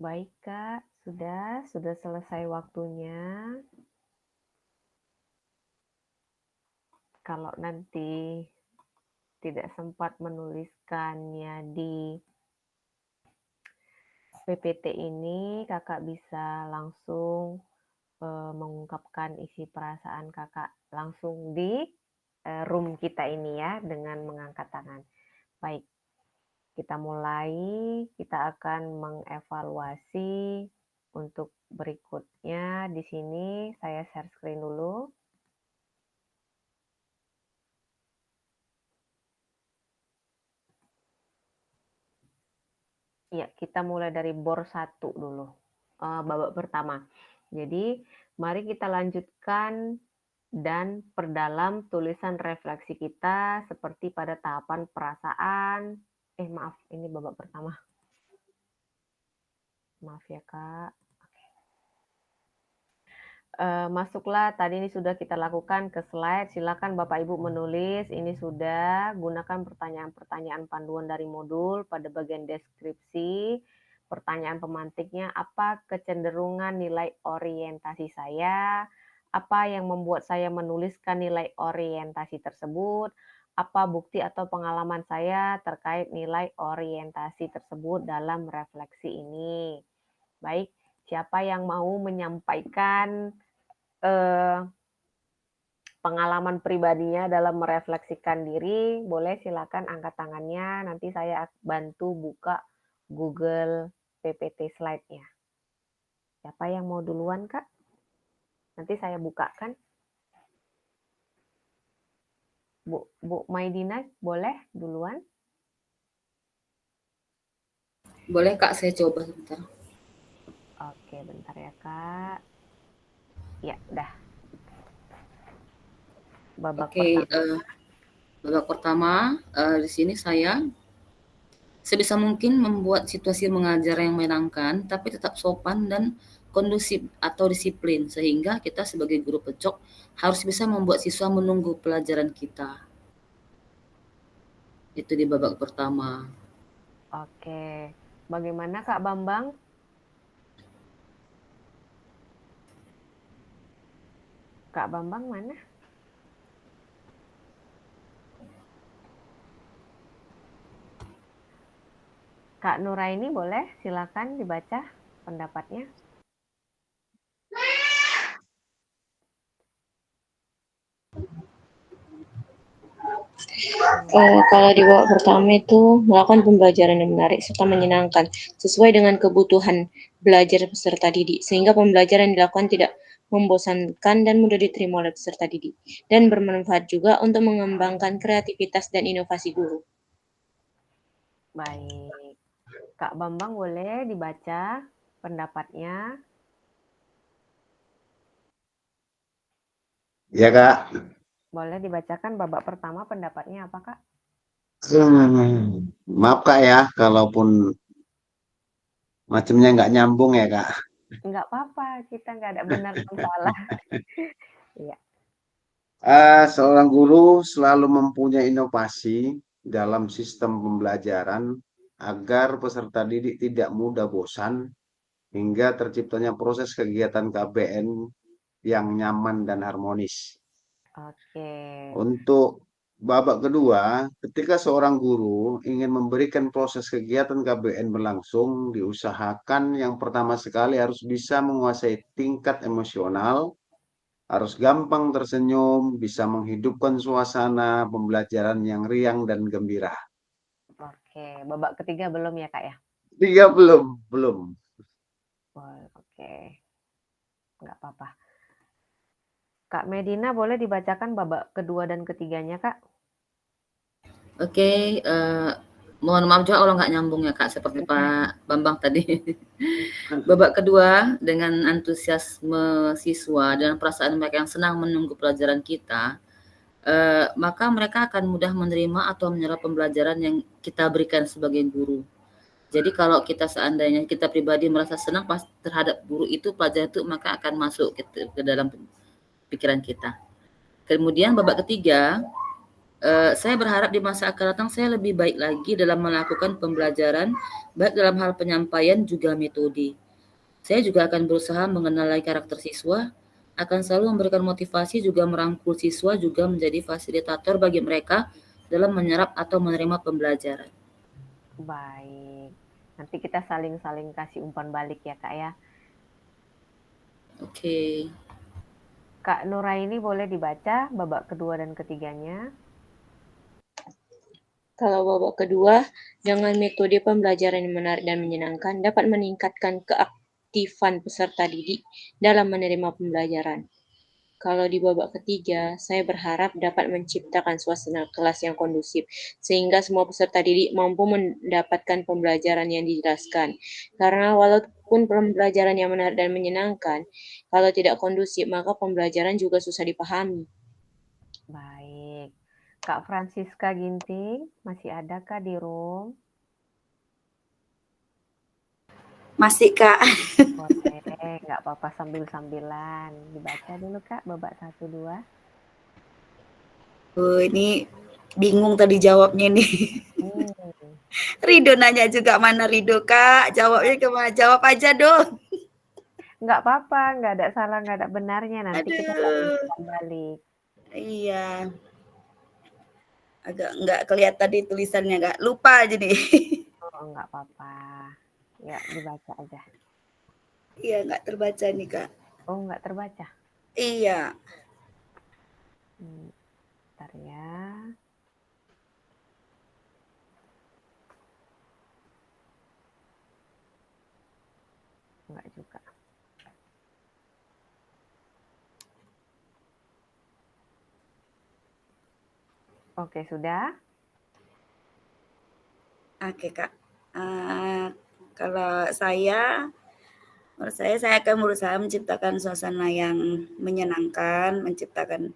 Baik Kak, sudah selesai waktunya. Kalau nanti tidak sempat menuliskannya di PPT ini, Kakak bisa langsung mengungkapkan isi perasaan Kakak langsung di room kita ini ya, dengan mengangkat tangan. Baik, kita mulai. Kita akan mengevaluasi untuk berikutnya. Di sini saya share screen dulu. Ya, kita mulai dari bor 1 dulu, babak pertama. Jadi, mari kita lanjutkan dan perdalam tulisan refleksi kita seperti pada tahapan perasaan. Maaf, ini babak pertama. Maaf ya, Kak. Masuklah, tadi ini sudah kita lakukan ke slide. Silakan Bapak Ibu menulis. Ini sudah, gunakan pertanyaan-pertanyaan panduan dari modul pada bagian deskripsi. Pertanyaan pemantiknya, apa kecenderungan nilai orientasi saya? Apa yang membuat saya menuliskan nilai orientasi tersebut? Apa bukti atau pengalaman saya terkait nilai orientasi tersebut dalam refleksi ini? Baik, siapa yang mau menyampaikan pengalaman pribadinya dalam merefleksikan diri, boleh silakan angkat tangannya. Nanti saya bantu buka Google PPT slide-nya. Siapa yang mau duluan, Kak? Nanti saya bukakan. Bu Maidina, boleh duluan? Boleh Kak, saya coba sebentar. Oke, bentar ya, Kak. Ya, udah. Babak pertama. Babak pertama, di sini saya sebisa mungkin membuat situasi mengajar yang menyenangkan, tapi tetap sopan dan kondusif atau disiplin, sehingga kita sebagai guru pecok harus bisa membuat siswa menunggu pelajaran kita. Itu di babak pertama. Oke, bagaimana Kak Bambang? Kak Bambang mana? Kak Nuraini boleh silakan dibaca pendapatnya. Kalau di babak pertama itu melakukan pembelajaran yang menarik serta menyenangkan sesuai dengan kebutuhan belajar peserta didik, sehingga pembelajaran dilakukan tidak membosankan dan mudah diterima oleh peserta didik, dan bermanfaat juga untuk mengembangkan kreativitas dan inovasi guru. Baik, Kak Bambang boleh dibaca pendapatnya. Ya Kak. Boleh dibacakan babak pertama pendapatnya apa Kak? Maaf Kak ya, kalaupun macamnya nggak nyambung ya Kak. Nggak apa-apa, kita nggak ada benar dan salah. Iya. Seorang guru selalu mempunyai inovasi dalam sistem pembelajaran agar peserta didik tidak mudah bosan hingga terciptanya proses kegiatan KBN yang nyaman dan harmonis. Oke. Untuk babak kedua, ketika seorang guru ingin memberikan proses kegiatan KBN berlangsung, diusahakan yang pertama sekali harus bisa menguasai tingkat emosional, harus gampang tersenyum, bisa menghidupkan suasana pembelajaran yang riang dan gembira. Oke, babak ketiga belum ya Kak ya? Tiga belum. Oke, nggak apa-apa. Kak Medina boleh dibacakan babak kedua dan ketiganya Kak? Oke, mohon maaf juga kalau nggak nyambung ya Kak, seperti Pak Bambang tadi. Babak kedua, dengan antusiasme siswa dan perasaan mereka yang senang menunggu pelajaran kita, maka mereka akan mudah menerima atau menyerap pembelajaran yang kita berikan sebagai guru. Jadi kalau kita seandainya kita pribadi merasa senang terhadap guru itu, pelajaran itu maka akan masuk ke dalam pikiran kita. Kemudian babak ketiga, Saya berharap di masa akan datang saya lebih baik lagi dalam melakukan pembelajaran, baik dalam hal penyampaian juga metode. Saya juga akan berusaha mengenali karakter siswa, akan selalu memberikan motivasi juga merangkul siswa juga menjadi fasilitator bagi mereka dalam menyerap atau menerima pembelajaran. Baik. Nanti kita saling-saling kasih umpan balik ya, Kak, ya. Oke. Kak Nuraini boleh dibaca babak kedua dan ketiganya? Kalau babak kedua, dengan metode pembelajaran yang menarik dan menyenangkan dapat meningkatkan keaktifan peserta didik dalam menerima pembelajaran. Kalau di babak ketiga, saya berharap dapat menciptakan suasana kelas yang kondusif, sehingga semua peserta didik mampu mendapatkan pembelajaran yang dijelaskan. Karena walaupun pembelajaran yang menarik dan menyenangkan, kalau tidak kondusif, maka pembelajaran juga susah dipahami. Baik. Kak Francisca Ginting, masih ada Kak di room? Masih, Kak. Boleh, nggak apa-apa sambil-sambilan. Dibaca dulu Kak, babak 1, 2. Ini bingung tadi jawabnya nih. Rido nanya juga, mana Rido, Kak? Jawabnya kemana? Jawab aja dong. Nggak apa-apa, nggak ada salah, nggak ada benarnya. Nanti kita saling balik. Iya. Agak nggak kelihatan tadi tulisannya, Kak. Lupa aja nih. Oh, nggak apa-apa. Ya, dibaca aja. Iya, nggak terbaca nih, Kak. Oh, nggak terbaca? Iya. Bentar ya. Enggak juga. Oke, sudah? Oke, Kak. Kalau menurut saya akan berusaha menciptakan suasana yang menyenangkan, menciptakan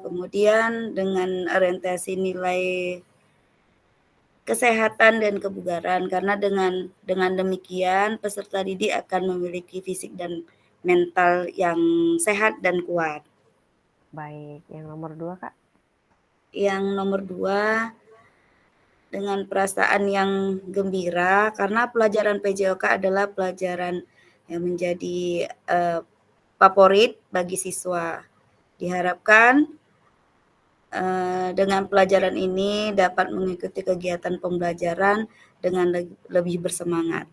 kemudian dengan orientasi nilai kesehatan dan kebugaran, karena dengan demikian peserta didik akan memiliki fisik dan mental yang sehat dan kuat. Baik, yang nomor 2, Kak? Yang nomor 2, dengan perasaan yang gembira, karena pelajaran PJOK adalah pelajaran yang menjadi favorit bagi siswa. Diharapkan dengan pelajaran ini dapat mengikuti kegiatan pembelajaran dengan lebih bersemangat.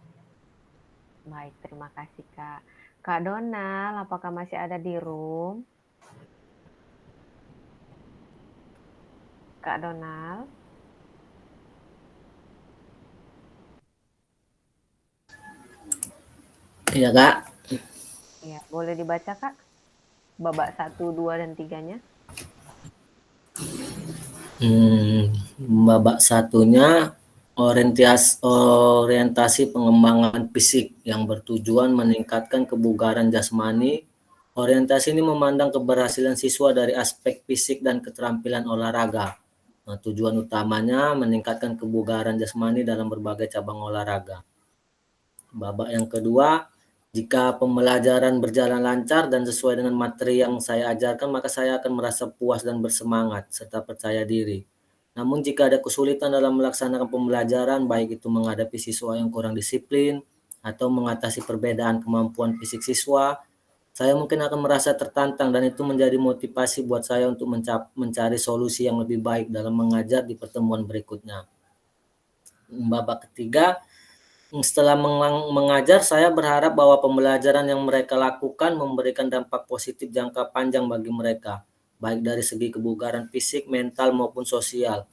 Baik, terima kasih Kak. Kak Donal, apakah masih ada di room? Kak Donal? Iya, Kak. Iya, boleh dibaca, Kak? Babak 1, 2, dan 3-nya. Babak satunya orientasi pengembangan fisik yang bertujuan meningkatkan kebugaran jasmani. Orientasi ini memandang keberhasilan siswa dari aspek fisik dan keterampilan olahraga. Nah, tujuan utamanya meningkatkan kebugaran jasmani dalam berbagai cabang olahraga. Babak yang kedua, jika pembelajaran berjalan lancar dan sesuai dengan materi yang saya ajarkan, maka saya akan merasa puas dan bersemangat serta percaya diri. Namun jika ada kesulitan dalam melaksanakan pembelajaran, baik itu menghadapi siswa yang kurang disiplin atau mengatasi perbedaan kemampuan fisik siswa, saya mungkin akan merasa tertantang dan itu menjadi motivasi buat saya untuk mencari solusi yang lebih baik dalam mengajar di pertemuan berikutnya. Babak ketiga, setelah mengajar, saya berharap bahwa pembelajaran yang mereka lakukan memberikan dampak positif jangka panjang bagi mereka, baik dari segi kebugaran fisik, mental, maupun sosial.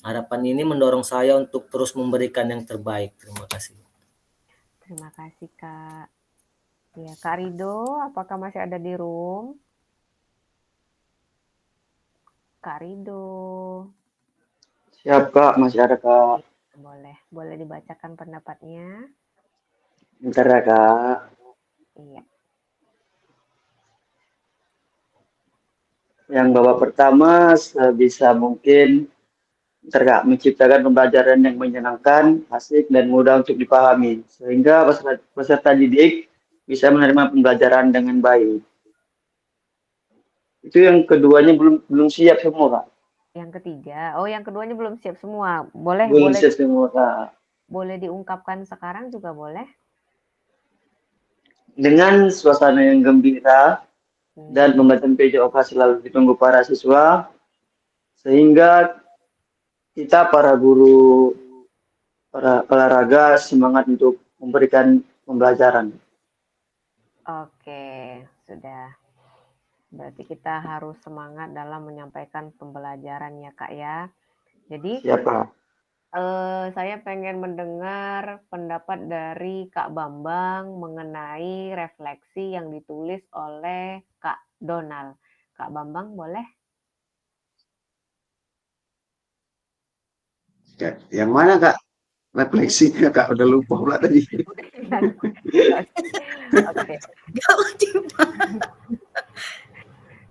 Harapan ini mendorong saya untuk terus memberikan yang terbaik. Terima kasih. Terima kasih, Kak. Ya, Kak Rido, apakah masih ada di room? Kak Rido. Siap, Kak. Masih ada, Kak. Boleh dibacakan pendapatnya? Bentar ya, Kak. Iya. Yang babak pertama sebisa mungkin menciptakan pembelajaran yang menyenangkan, asik, dan mudah untuk dipahami, sehingga peserta didik bisa menerima pembelajaran dengan baik. Itu yang keduanya belum siap semua, Kak. Yang ketiga, oh yang keduanya belum siap semua. Boleh Belum boleh siap semua, Kak. boleh diungkapkan sekarang juga boleh. Dengan suasana yang gembira dan Hmm. pembacaan PJOK selalu ditunggu para siswa, sehingga kita para guru olahraga semangat untuk memberikan pembelajaran. Oke, sudah. Berarti kita harus semangat dalam menyampaikan pembelajaran ya Kak ya. Jadi Siapa? saya pengen mendengar pendapat dari Kak Bambang mengenai refleksi yang ditulis oleh Kak Donald. Kak Bambang boleh? Ya, yang mana Kak? Refleksinya Kak, udah lupa pula tadi. Udah hilang. Oke.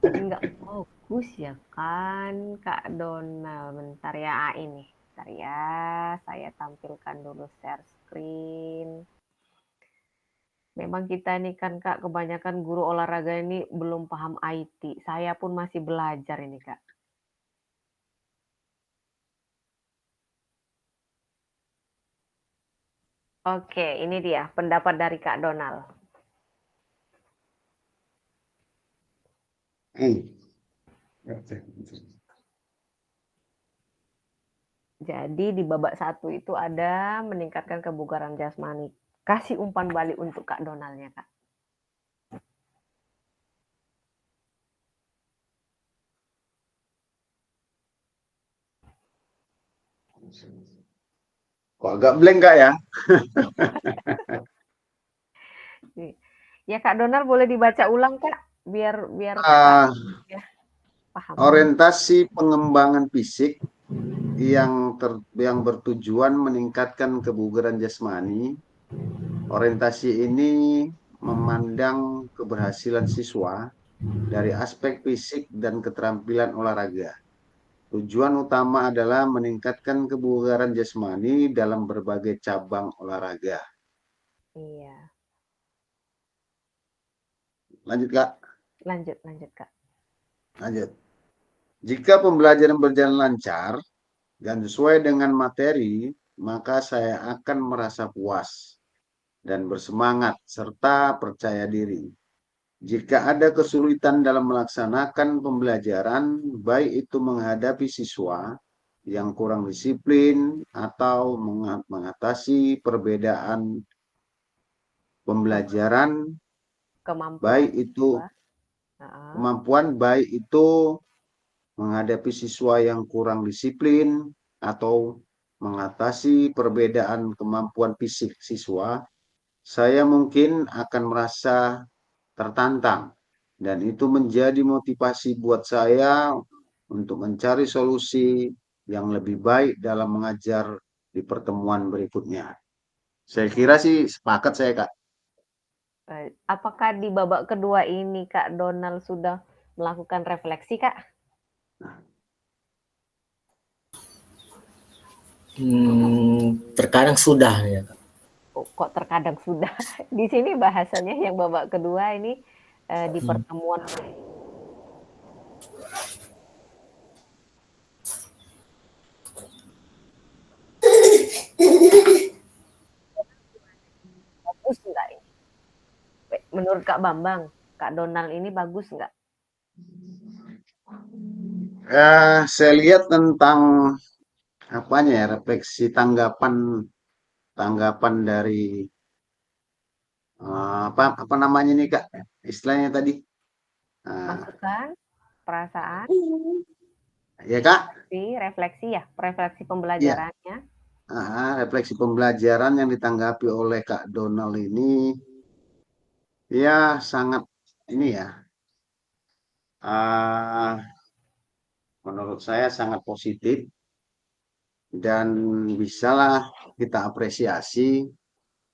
Nggak fokus ya kan Kak Donald. Bentar ya ini. Bentar ya, saya tampilkan dulu share screen. Memang kita nih kan Kak, kebanyakan guru olahraga ini belum paham IT. Saya pun masih belajar ini Kak. Oke, ini dia pendapat dari Kak Donald. Jadi di babak 1 itu ada meningkatkan kebugaran jasmani. Kasih umpan balik untuk Kak Donaldnya Kak. Kok agak blank Kak ya? Ya Kak Donald boleh dibaca ulang Kak, biar Ah, ya, paham. orientasi pengembangan fisik yang bertujuan meningkatkan kebugaran jasmani. Orientasi ini memandang keberhasilan siswa dari aspek fisik dan keterampilan olahraga. Tujuan utama adalah meningkatkan kebugaran jasmani dalam berbagai cabang olahraga. Iya. Lanjut Kak. Lanjut Kak. Lanjut. Jika pembelajaran berjalan lancar dan sesuai dengan materi, maka saya akan merasa puas dan bersemangat serta percaya diri. Jika ada kesulitan dalam melaksanakan pembelajaran, baik itu menghadapi siswa yang kurang disiplin atau mengatasi perbedaan pembelajaran, baik itu kemampuan, baik itu menghadapi siswa yang kurang disiplin atau mengatasi perbedaan kemampuan fisik siswa, saya mungkin akan merasa tertantang dan itu menjadi motivasi buat saya untuk mencari solusi yang lebih baik dalam mengajar di pertemuan berikutnya. Saya kira sih sepakat saya Kak. Apakah di babak kedua ini Kak Donald sudah melakukan refleksi Kak? Terkadang sudah ya Kak. Oh, kok terkadang sudah. Di sini bahasanya yang babak kedua ini di pertemuan bagus nggak ini? Menurut Kak Bambang, Kak Donald ini bagus nggak? Saya lihat tentang apanya ya, refleksi tanggapan dari apa namanya nih Kak, istilahnya tadi Masukan, perasaan, ya Kak, refleksi ya, refleksi ya, pembelajarannya. refleksi pembelajaran yang ditanggapi oleh Kak Donald ini ya sangat ini ya, menurut saya sangat positif dan bisalah kita apresiasi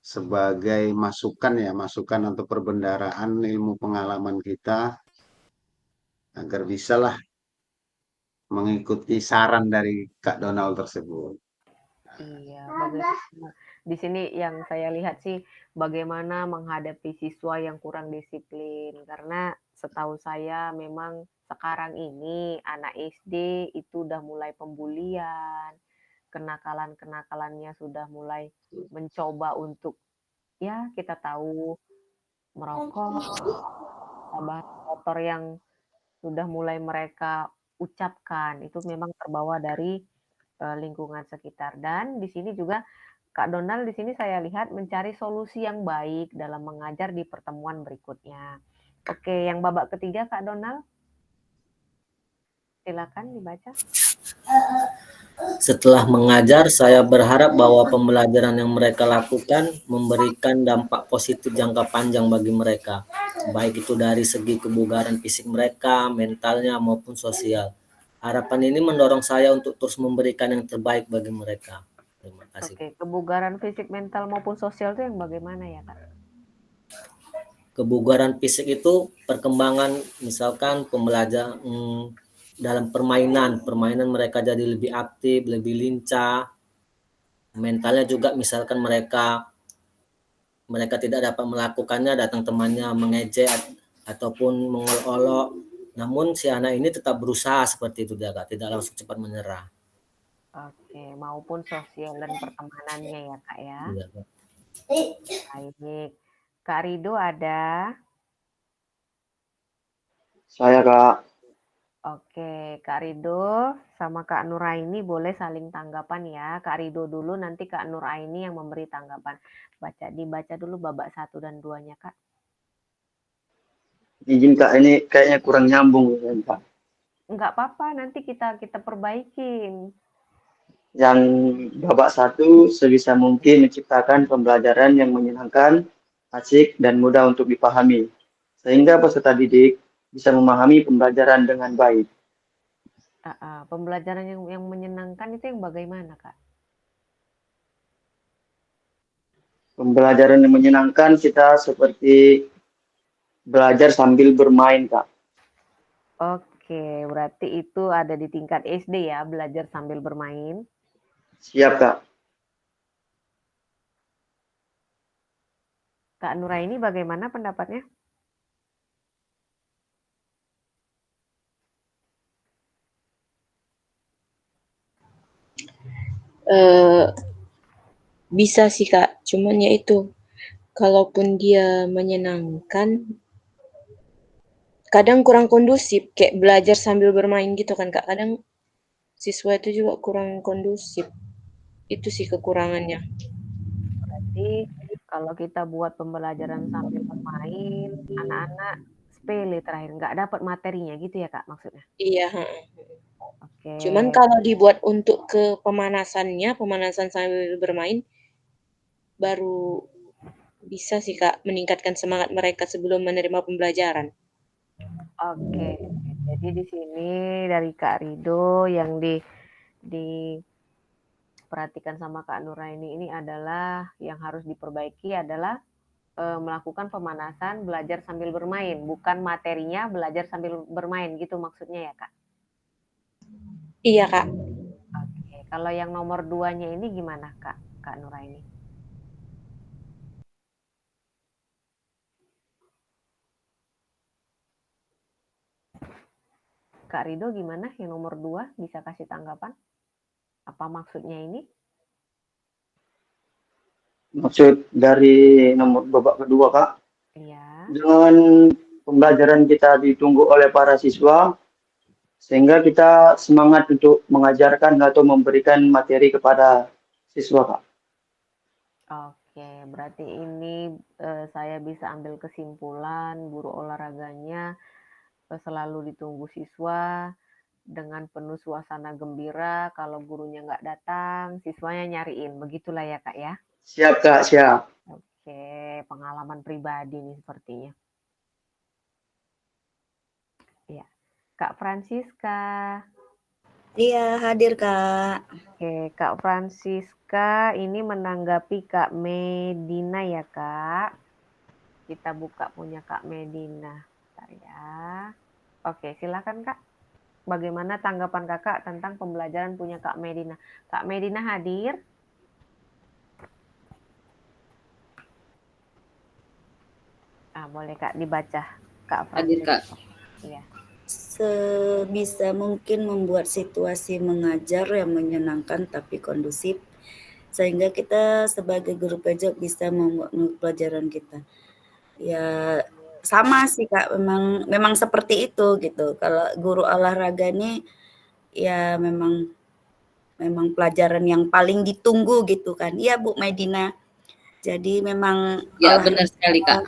sebagai masukan ya, masukan untuk perbendaharaan ilmu pengalaman kita agar bisalah mengikuti saran dari Kak Donald tersebut. Iya, bagaimana di sini yang saya lihat sih bagaimana menghadapi siswa yang kurang disiplin karena setahu saya memang sekarang ini anak SD itu udah mulai pembulian, kenakalan-kenakalannya sudah mulai mencoba untuk, ya kita tahu, merokok, bahasa kotor yang sudah mulai mereka ucapkan, itu memang terbawa dari, lingkungan sekitar. Dan di sini juga Kak Donald di sini saya lihat mencari solusi yang baik dalam mengajar di pertemuan berikutnya. Oke, yang babak ketiga Kak Donald, silakan dibaca. Setelah mengajar, saya berharap bahwa pembelajaran yang mereka lakukan memberikan dampak positif jangka panjang bagi mereka, baik itu dari segi kebugaran fisik mereka, mentalnya, maupun sosial. Harapan ini mendorong saya untuk terus memberikan yang terbaik bagi mereka. Terima kasih. Oke, kebugaran fisik, mental maupun sosial itu yang bagaimana ya Kak? Kebugaran fisik itu perkembangan, misalkan pembelajaran dalam permainan mereka jadi lebih aktif, lebih lincah. Mentalnya juga misalkan mereka tidak dapat melakukannya, datang temannya mengejek ataupun mengolok-olok, namun si anak ini tetap berusaha seperti itu, tidak langsung cepat menyerah. Oke, maupun sosial dan pertemanannya ya Kak ya. Ya, Kak. Baik. Kak Rido ada? Saya Kak. Oke, Kak Rido sama Kak Nuraini boleh saling tanggapan ya. Kak Rido dulu, nanti Kak Nuraini yang memberi tanggapan. Dibaca dulu babak 1 dan 2-nya Kak. Izin Kak, ini kayaknya kurang nyambung ya, Kak. Enggak apa-apa, nanti kita perbaikin. Yang babak 1 sebisa mungkin menciptakan pembelajaran yang menyenangkan, asik, dan mudah untuk dipahami, sehingga peserta didik bisa memahami pembelajaran dengan baik. Pembelajaran yang menyenangkan itu yang bagaimana Kak? Pembelajaran yang menyenangkan kita seperti belajar sambil bermain, Kak. Oke, berarti itu ada di tingkat SD ya, belajar sambil bermain. Siap, Kak. Kak Nuraini bagaimana pendapatnya? Bisa sih Kak, cuman ya itu, kalaupun dia menyenangkan, kadang kurang kondusif, kayak belajar sambil bermain gitu kan Kak, kadang siswa itu juga kurang kondusif, itu sih kekurangannya. Berarti kalau kita buat pembelajaran sambil bermain, anak-anak sepele terakhir, nggak dapat materinya gitu ya Kak maksudnya? Iya, Oke. cuman kalau dibuat untuk ke pemanasan sambil bermain, baru bisa sih Kak meningkatkan semangat mereka sebelum menerima pembelajaran. Oke, jadi di sini dari Kak Rido yang diperhatikan sama Kak Nuraini ini adalah yang harus diperbaiki adalah melakukan pemanasan belajar sambil bermain, bukan materinya belajar sambil bermain gitu maksudnya ya Kak? Iya Kak. Oke, kalau yang nomor 2-nya ini gimana Kak Nuraini? Kak Rido gimana yang nomor 2, bisa kasih tanggapan? Apa maksudnya ini? Maksud dari nomor babak kedua, Kak, Iya. dengan pembelajaran kita ditunggu oleh para siswa, sehingga kita semangat untuk mengajarkan atau memberikan materi kepada siswa, Kak. Oke, berarti ini saya bisa ambil kesimpulan guru olahraganya selalu ditunggu siswa dengan penuh suasana gembira. Kalau gurunya nggak datang, siswanya nyariin. Begitulah ya Kak ya? Siap, Kak, siap. Oke, pengalaman pribadi nih sepertinya. Ya, Kak Francisca. Iya, hadir Kak. Oke, Kak Francisca ini menanggapi Kak Medina ya Kak. Kita buka punya Kak Medina. Bentar ya. Oke, silakan Kak. Bagaimana tanggapan Kakak tentang pembelajaran punya Kak Medina? Kak Medina hadir? Boleh Kak dibaca Kak Hadir Francisca. Kak. Iya. sebisa mungkin membuat situasi mengajar yang menyenangkan tapi kondusif, sehingga kita sebagai guru pojok bisa membuat pelajaran kita. Ya sama sih Kak, memang seperti itu gitu. Kalau guru olahraga ini ya memang pelajaran yang paling ditunggu gitu kan. Iya Bu Maidina. Jadi memang Ya, benar sekali Kak.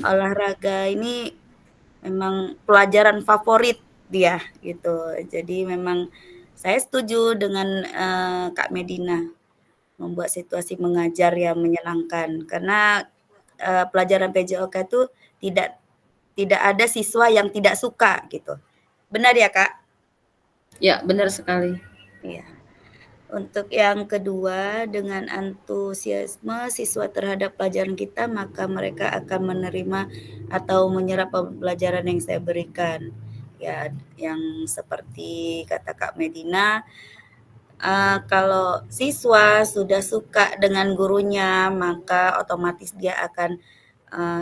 olahraga ini memang pelajaran favorit dia gitu. Jadi memang saya setuju dengan Kak Medina membuat situasi mengajar yang menyenangkan karena pelajaran PJOK itu tidak ada siswa yang tidak suka gitu. Benar ya Kak? Ya, benar sekali. Iya. Untuk yang kedua, dengan antusiasme siswa terhadap pelajaran kita, maka mereka akan menerima atau menyerap pelajaran yang saya berikan. Ya, yang seperti kata Kak Medina, kalau siswa sudah suka dengan gurunya, maka otomatis dia akan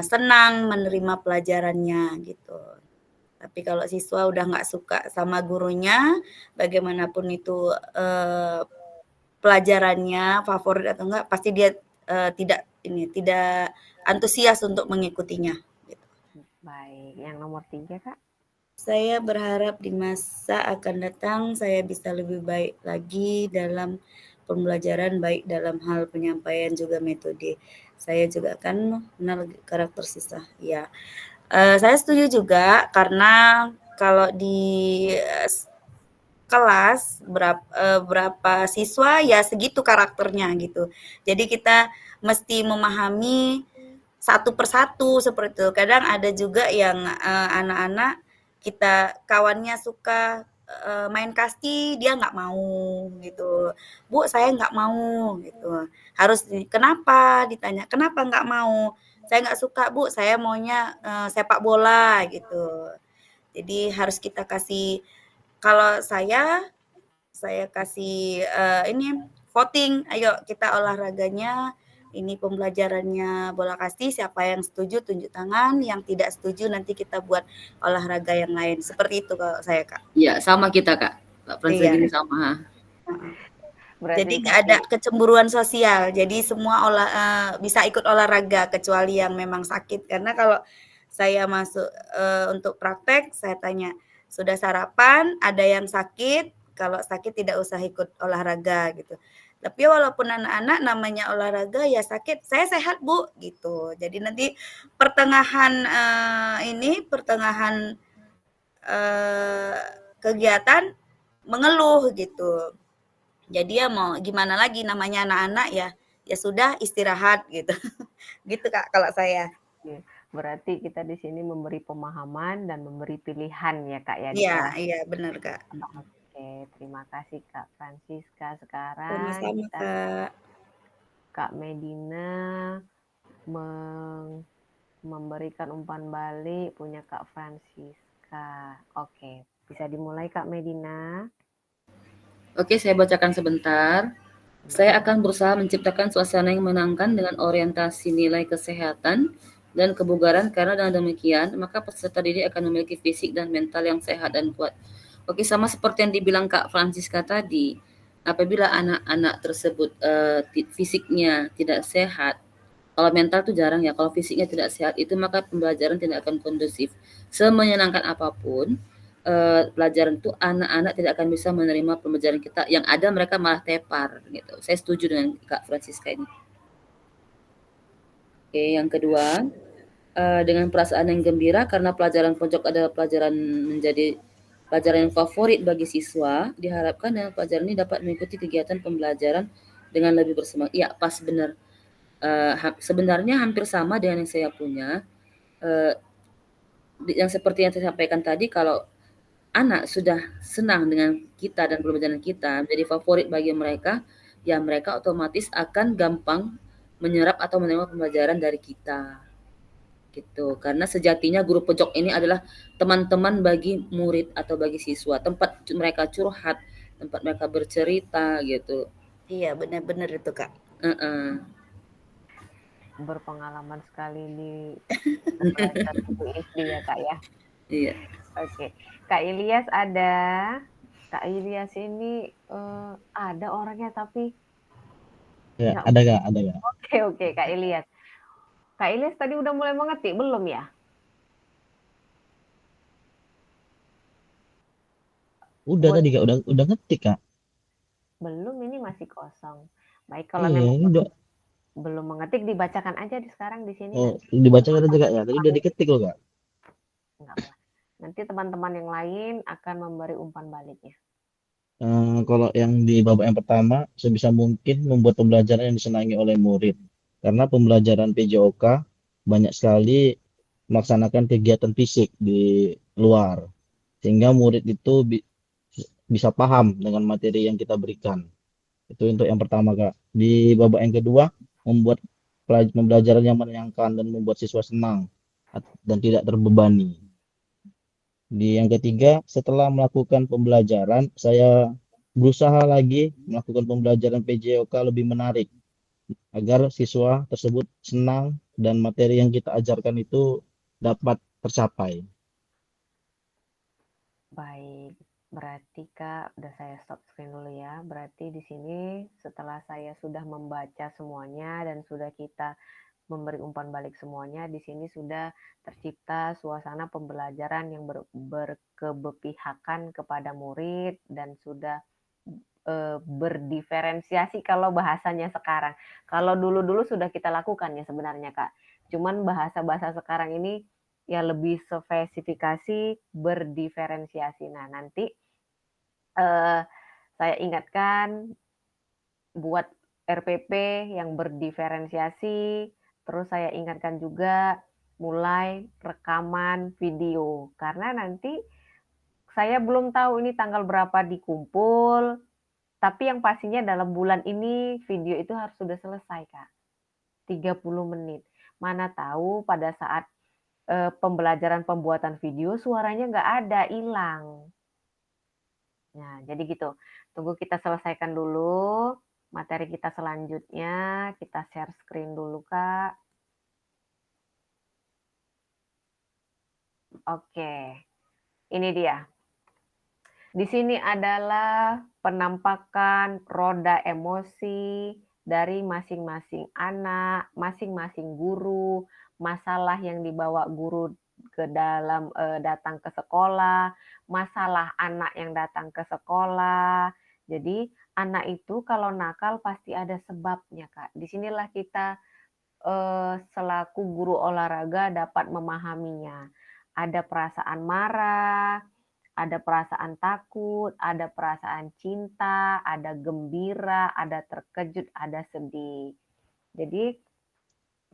senang menerima pelajarannya gitu. Tapi kalau siswa udah nggak suka sama gurunya, bagaimanapun itu pelajarannya favorit atau enggak, pasti dia tidak antusias untuk mengikutinya. Gitu. Baik, yang nomor 3 Kak. Saya berharap di masa akan datang saya bisa lebih baik lagi dalam pembelajaran, baik dalam hal penyampaian juga metode. Saya juga akan mengenal karakter siswa. Ya, saya setuju juga karena kalau di kelas berapa siswa ya segitu karakternya gitu. Jadi kita mesti memahami satu persatu seperti itu. Kadang ada juga yang anak-anak kita kawannya suka main kasti, dia nggak mau gitu. Bu, saya nggak mau gitu. Harus kenapa ditanya, kenapa nggak mau? Saya nggak suka Bu, saya maunya sepak bola gitu. Jadi harus kita kasih, kalau saya kasih ini voting, ayo kita olahraganya, ini pembelajarannya bola kasti, siapa yang setuju tunjuk tangan, yang tidak setuju nanti kita buat olahraga yang lain. Seperti itu kalau saya Kak. Iya, sama kita Kak. Kak Fransa Iya. gini sama. Jadi nggak ada kecemburuan sosial. Jadi semua bisa ikut olahraga kecuali yang memang sakit. Karena kalau saya masuk untuk praktek, saya tanya, sudah sarapan? Ada yang sakit? Kalau sakit tidak usah ikut olahraga gitu. Tapi walaupun anak-anak namanya olahraga ya sakit, saya sehat Bu gitu. Jadi nanti pertengahan kegiatan mengeluh gitu. Jadi ya mau gimana lagi, namanya anak-anak ya, ya sudah istirahat gitu. Gitu Kak kalau saya. Berarti kita di sini memberi pemahaman dan memberi pilihan ya Kak ya di Iya, kelas. iya benar Kak. Oke, terima kasih Kak Francisca. Sekarang Sama-sama kita Kak. Kak Medina memberikan umpan balik punya Kak Francisca. Oke, bisa dimulai Kak Medina. Oke, saya bacakan sebentar. Saya akan berusaha menciptakan suasana yang menyenangkan dengan orientasi nilai kesehatan dan kebugaran, karena dengan demikian maka peserta didik akan memiliki fisik dan mental yang sehat dan kuat. Oke, sama seperti yang dibilang Kak Francisca tadi, apabila anak-anak tersebut fisiknya tidak sehat, kalau mental tuh jarang ya, kalau fisiknya tidak sehat itu maka pembelajaran tidak akan kondusif. Semenyenangkan apapun pelajaran itu, anak-anak tidak akan bisa menerima pembelajaran kita, yang ada mereka malah tepar gitu. Saya setuju dengan Kak Francisca ini. Oke, yang kedua, dengan perasaan yang gembira karena pelajaran pojok adalah menjadi pelajaran yang favorit bagi siswa, diharapkan dengan pelajaran ini dapat mengikuti kegiatan pembelajaran dengan lebih bersemangat. Iya, pas benar. Sebenarnya hampir sama dengan yang saya punya. Yang seperti yang saya sampaikan tadi, kalau anak sudah senang dengan kita dan pembelajaran kita, menjadi favorit bagi mereka, ya mereka otomatis akan gampang menyerap atau menerima pembelajaran dari kita. Gitu. Karena sejatinya guru pojok ini adalah teman-teman bagi murid atau bagi siswa, tempat mereka curhat, tempat mereka bercerita gitu. Iya, benar-benar itu Kak. Berpengalaman sekali di pelajaran SD ya Kak ya. Iya. Oke, Kak Ilyas ada. Kak Ilyas ini ada orangnya tapi Ya, nggak. ada gak? Ada gak? Oke, Kak Ilyas. Kak Ilyas tadi udah mulai mengetik belum ya? Udah Boleh. tadi Kak, udah ngetik Kak. Belum, ini masih kosong. Baik, kalau Iya, memang ini udah. belum mengetik dibacakan aja sekarang di sini Oh, nanti. dibacakan aja Kak ya. Tadi udah diketik loh Kak. Enggak apa. Nanti teman-teman yang lain akan memberi umpan baliknya. Kalau yang di babak yang pertama, sebisa mungkin membuat pembelajaran yang disenangi oleh murid. Karena pembelajaran PJOK banyak sekali melaksanakan kegiatan fisik di luar. Sehingga murid itu bisa paham dengan materi yang kita berikan. Itu untuk yang pertama, Kak. Di babak yang kedua, membuat pembelajaran yang menyenangkan dan membuat siswa senang dan tidak terbebani. Di yang ketiga, setelah melakukan pembelajaran, saya berusaha lagi melakukan pembelajaran PJOK lebih menarik agar siswa tersebut senang dan materi yang kita ajarkan itu dapat tercapai. Baik, berarti Kak, udah saya stop screen dulu ya. Berarti di sini setelah saya sudah membaca semuanya dan sudah kita memberi umpan balik semuanya, di sini sudah tercipta suasana pembelajaran yang berkeberpihakan kepada murid dan sudah berdiferensiasi kalau bahasanya sekarang. Kalau dulu-dulu sudah kita lakukan ya sebenarnya Kak. Cuman bahasa-bahasa sekarang ini ya lebih spesifikasi berdiferensiasi. Nah, nanti saya ingatkan buat RPP yang berdiferensiasi, terus saya ingatkan juga mulai rekaman video karena nanti saya belum tahu ini tanggal berapa dikumpul, tapi yang pastinya dalam bulan ini video itu harus sudah selesai, Kak. 30 menit. Mana tahu pada saat pembelajaran pembuatan video suaranya nggak ada, hilang. Nah, jadi gitu. Tunggu kita selesaikan dulu materi kita selanjutnya. Kita share screen dulu, Kak. Oke. Ini dia. Di sini adalah penampakan roda emosi dari masing-masing anak, masing-masing guru, masalah yang dibawa guru ke dalam datang ke sekolah, masalah anak yang datang ke sekolah. Jadi anak itu kalau nakal pasti ada sebabnya, Kak. Disinilah kita selaku guru olahraga dapat memahaminya. Ada perasaan marah, ada perasaan takut, ada perasaan cinta, ada gembira, ada terkejut, ada sedih. Jadi,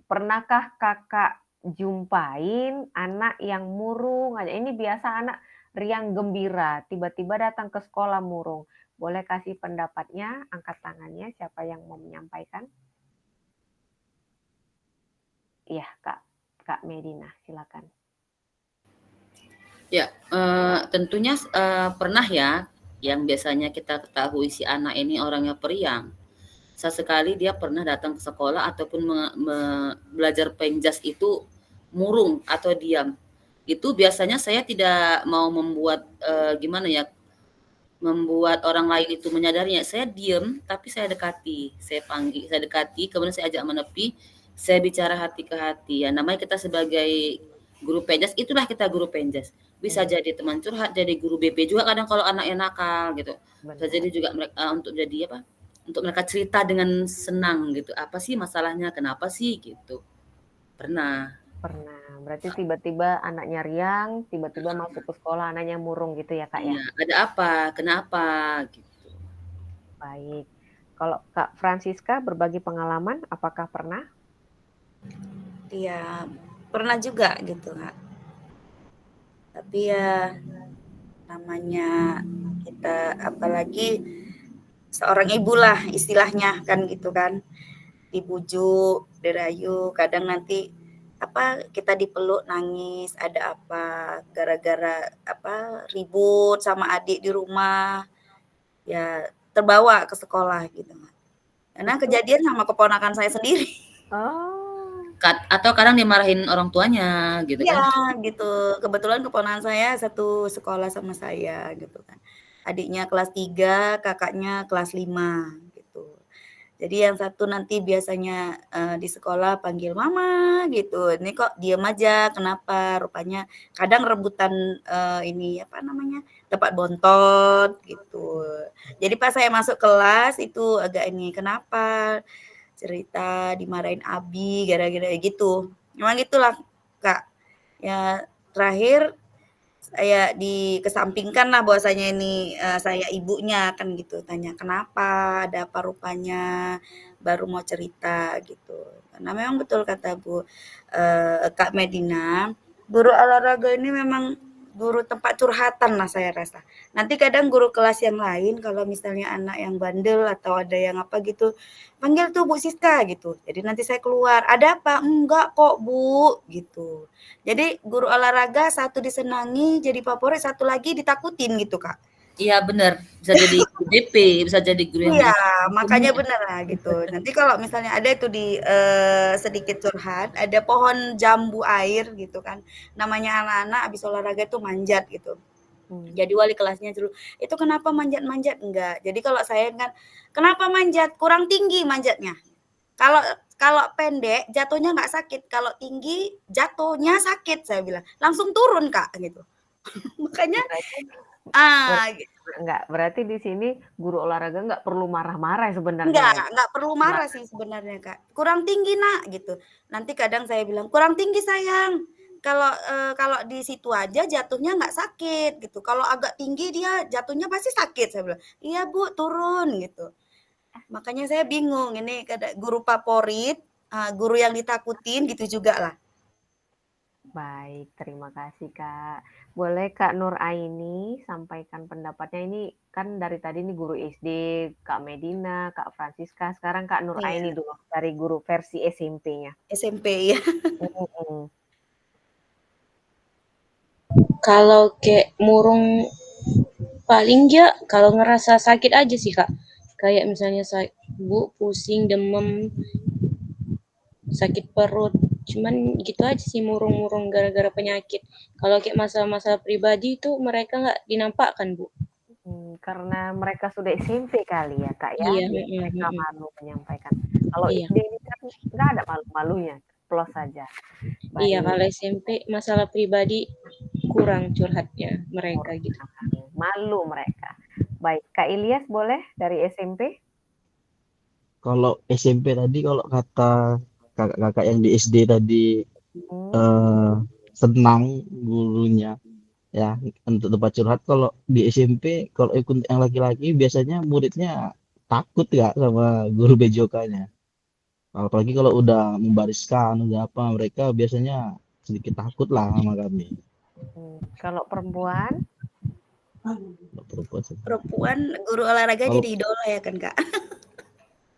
pernahkah Kakak jumpain anak yang murung aja? Ini biasa anak riang gembira, tiba-tiba datang ke sekolah murung. Boleh kasih pendapatnya, angkat tangannya, siapa yang mau menyampaikan? Iya, Kak Medina, silakan. Ya, tentunya pernah ya, yang biasanya kita ketahui si anak ini orangnya periang. Sesekali dia pernah datang ke sekolah ataupun belajar penjas itu murung atau diam. Itu biasanya saya tidak mau membuat gimana ya, membuat orang lain itu menyadarinya. Saya diam, tapi saya dekati, saya panggil, saya dekati, kemudian saya ajak menepi, saya bicara hati ke hati. Ya, namanya kita sebagai guru penjas, itulah kita guru penjas. Bisa jadi teman curhat, jadi guru BP juga kadang kalau anaknya nakal gitu. Bisa Benar. jadi juga mereka untuk jadi apa? Untuk mereka cerita dengan senang gitu. Apa sih masalahnya? Kenapa sih gitu? Pernah. Pernah. Berarti tiba-tiba anaknya riang, tiba-tiba masuk ke sekolah anaknya murung gitu ya, Kak, ya? Iya, ada apa? Kenapa? Gitu. Baik. Kalau Kak Francisca berbagi pengalaman, apakah pernah? Iya, pernah juga gitu, Kak. Tapi ya namanya kita apalagi seorang ibu lah istilahnya kan gitu kan. Dibujuk, dirayu, kadang nanti apa kita dipeluk nangis, ada apa gara-gara apa ribut sama adik di rumah. Ya terbawa ke sekolah gitu. Karena Itu kejadian sama keponakan saya sendiri. oh, Atau kadang dimarahin orang tuanya gitu Iya, kan. gitu. Kebetulan keponakan saya satu sekolah sama saya gitu kan. Adiknya kelas 3, kakaknya kelas 5 gitu. Jadi yang satu nanti biasanya di sekolah panggil mama gitu. Ini kok diem aja, kenapa? Rupanya kadang rebutan ini apa namanya? Tempat bontot gitu. Jadi pas saya masuk kelas itu agak ini, kenapa? Cerita dimarahin abi gara-gara gitu. Memang gitulah, Kak. Ya terakhir saya dikesampingkan lah bahwasanya ini saya ibunya kan gitu, tanya kenapa, ada apa rupanya, baru mau cerita gitu. Karena memang betul kata Kak Medina, guru olahraga ini memang guru tempat curhatan lah saya rasa. Nanti kadang guru kelas yang lain kalau misalnya anak yang bandel atau ada yang apa gitu, panggil tuh Bu Siska gitu. Jadi nanti saya keluar, ada apa? Enggak kok Bu gitu. Jadi guru olahraga satu disenangi jadi favorit, satu lagi ditakutin gitu, Kak. Iya benar, bisa jadi guru DP, bisa jadi guru yang Iya, bikin makanya bener lah gitu. Nanti kalau misalnya ada itu di sedikit curhat, ada pohon jambu air gitu kan. Namanya anak-anak habis olahraga itu manjat gitu. Jadi wali kelasnya suruh, "Itu kenapa manjat-manjat?" Enggak. Jadi kalau saya kan, "Kenapa manjat? Kurang tinggi manjatnya." Kalau kalau pendek jatuhnya nggak sakit, kalau tinggi jatuhnya sakit saya bilang. Langsung turun, Kak, gitu. Makanya Berarti berarti di sini guru olahraga nggak perlu marah-marah sebenarnya ya? nggak perlu marah sih sebenarnya, Kak. "Kurang tinggi, Nak," gitu. Nanti kadang saya bilang, "Kurang tinggi, sayang. Kalau di situ aja jatuhnya nggak sakit," gitu. "Kalau agak tinggi dia jatuhnya pasti sakit," saya bilang. "Iya, Bu, turun," gitu. Makanya saya bingung, ini guru favorit, guru yang ditakutin gitu juga lah. Baik, terima kasih Kak. Boleh Kak Nur Aini sampaikan pendapatnya, ini kan dari tadi nih guru SD, Kak Medina, Kak Francisca, sekarang Kak Nur Aini Iya, dulu dari guru versi SMP-nya. SMP ya. Mhm. Kalau kayak murung paling dia kalau ngerasa sakit aja sih Kak. Kayak misalnya Bu pusing, demam, sakit perut. Cuman gitu aja sih murung-murung gara-gara penyakit. Kalau kayak masalah-masalah pribadi itu mereka nggak dinampakkan Bu. Karena mereka sudah SMP kali ya Kak ya, Iya, jadi mereka malu menyampaikan. Kalau iya. SD ini kan nggak ada malu-malunya, ceplos saja. Iya, Baik, kalau SMP masalah pribadi kurang curhatnya mereka gitu. malu mereka. Baik, Kak Ilyas boleh dari SMP? Kalau SMP tadi, kalau kata kakak-kakak yang di SD tadi, senang gurunya ya untuk tempat curhat. Kalau di SMP, kalau ikut yang laki-laki biasanya muridnya takut ya sama guru BJK-nya. Apalagi kalau udah membariskan, udah apa, mereka biasanya sedikit takut lah sama kami. Kalau perempuan? Perempuan guru olahraga Kalau jadi idola ya kan, Kak?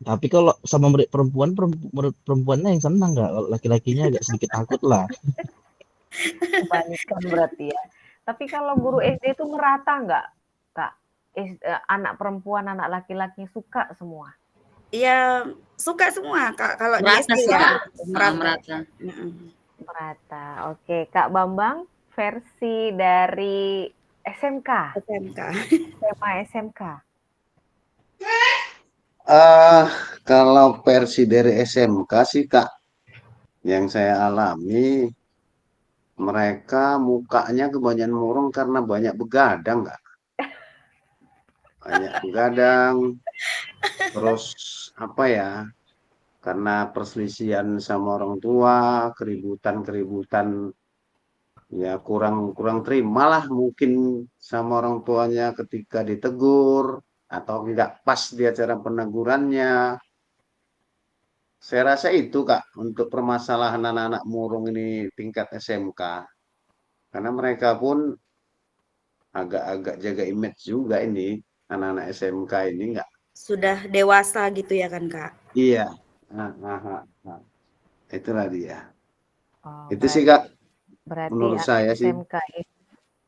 Tapi kalau sama murid perempuan, murid perempuannya yang senang nggak? Kalau laki-lakinya agak sedikit takut lah. Kebalikan berarti ya. Tapi kalau guru SD itu merata nggak, Kak? Anak perempuan, anak laki-laki suka semua? Iya, suka semua, Kak, kalau di Merata SD sih, ya. Kak. Merata. Merata. Merata. Oke, Kak Bambang, versi dari SMK. SMK. SMA SMK. Kalau versi dari SMK sih Kak, yang saya alami, mereka mukanya kebanyakan murung karena banyak begadang Kak. Banyak begadang, terus apa ya, karena perselisihan sama orang tua, keributan-keributan, ya kurang terima lah mungkin sama orang tuanya ketika ditegur, atau tidak pas di acara penegurannya. Saya rasa itu Kak, untuk permasalahan anak-anak murung ini tingkat SMK. Karena mereka pun agak-agak jaga image juga ini, anak-anak SMK ini enggak. Sudah dewasa gitu ya kan, Kak? Iya. Itulah dia. Itu Berarti, sih Kak, berarti menurut anak saya sih. SMK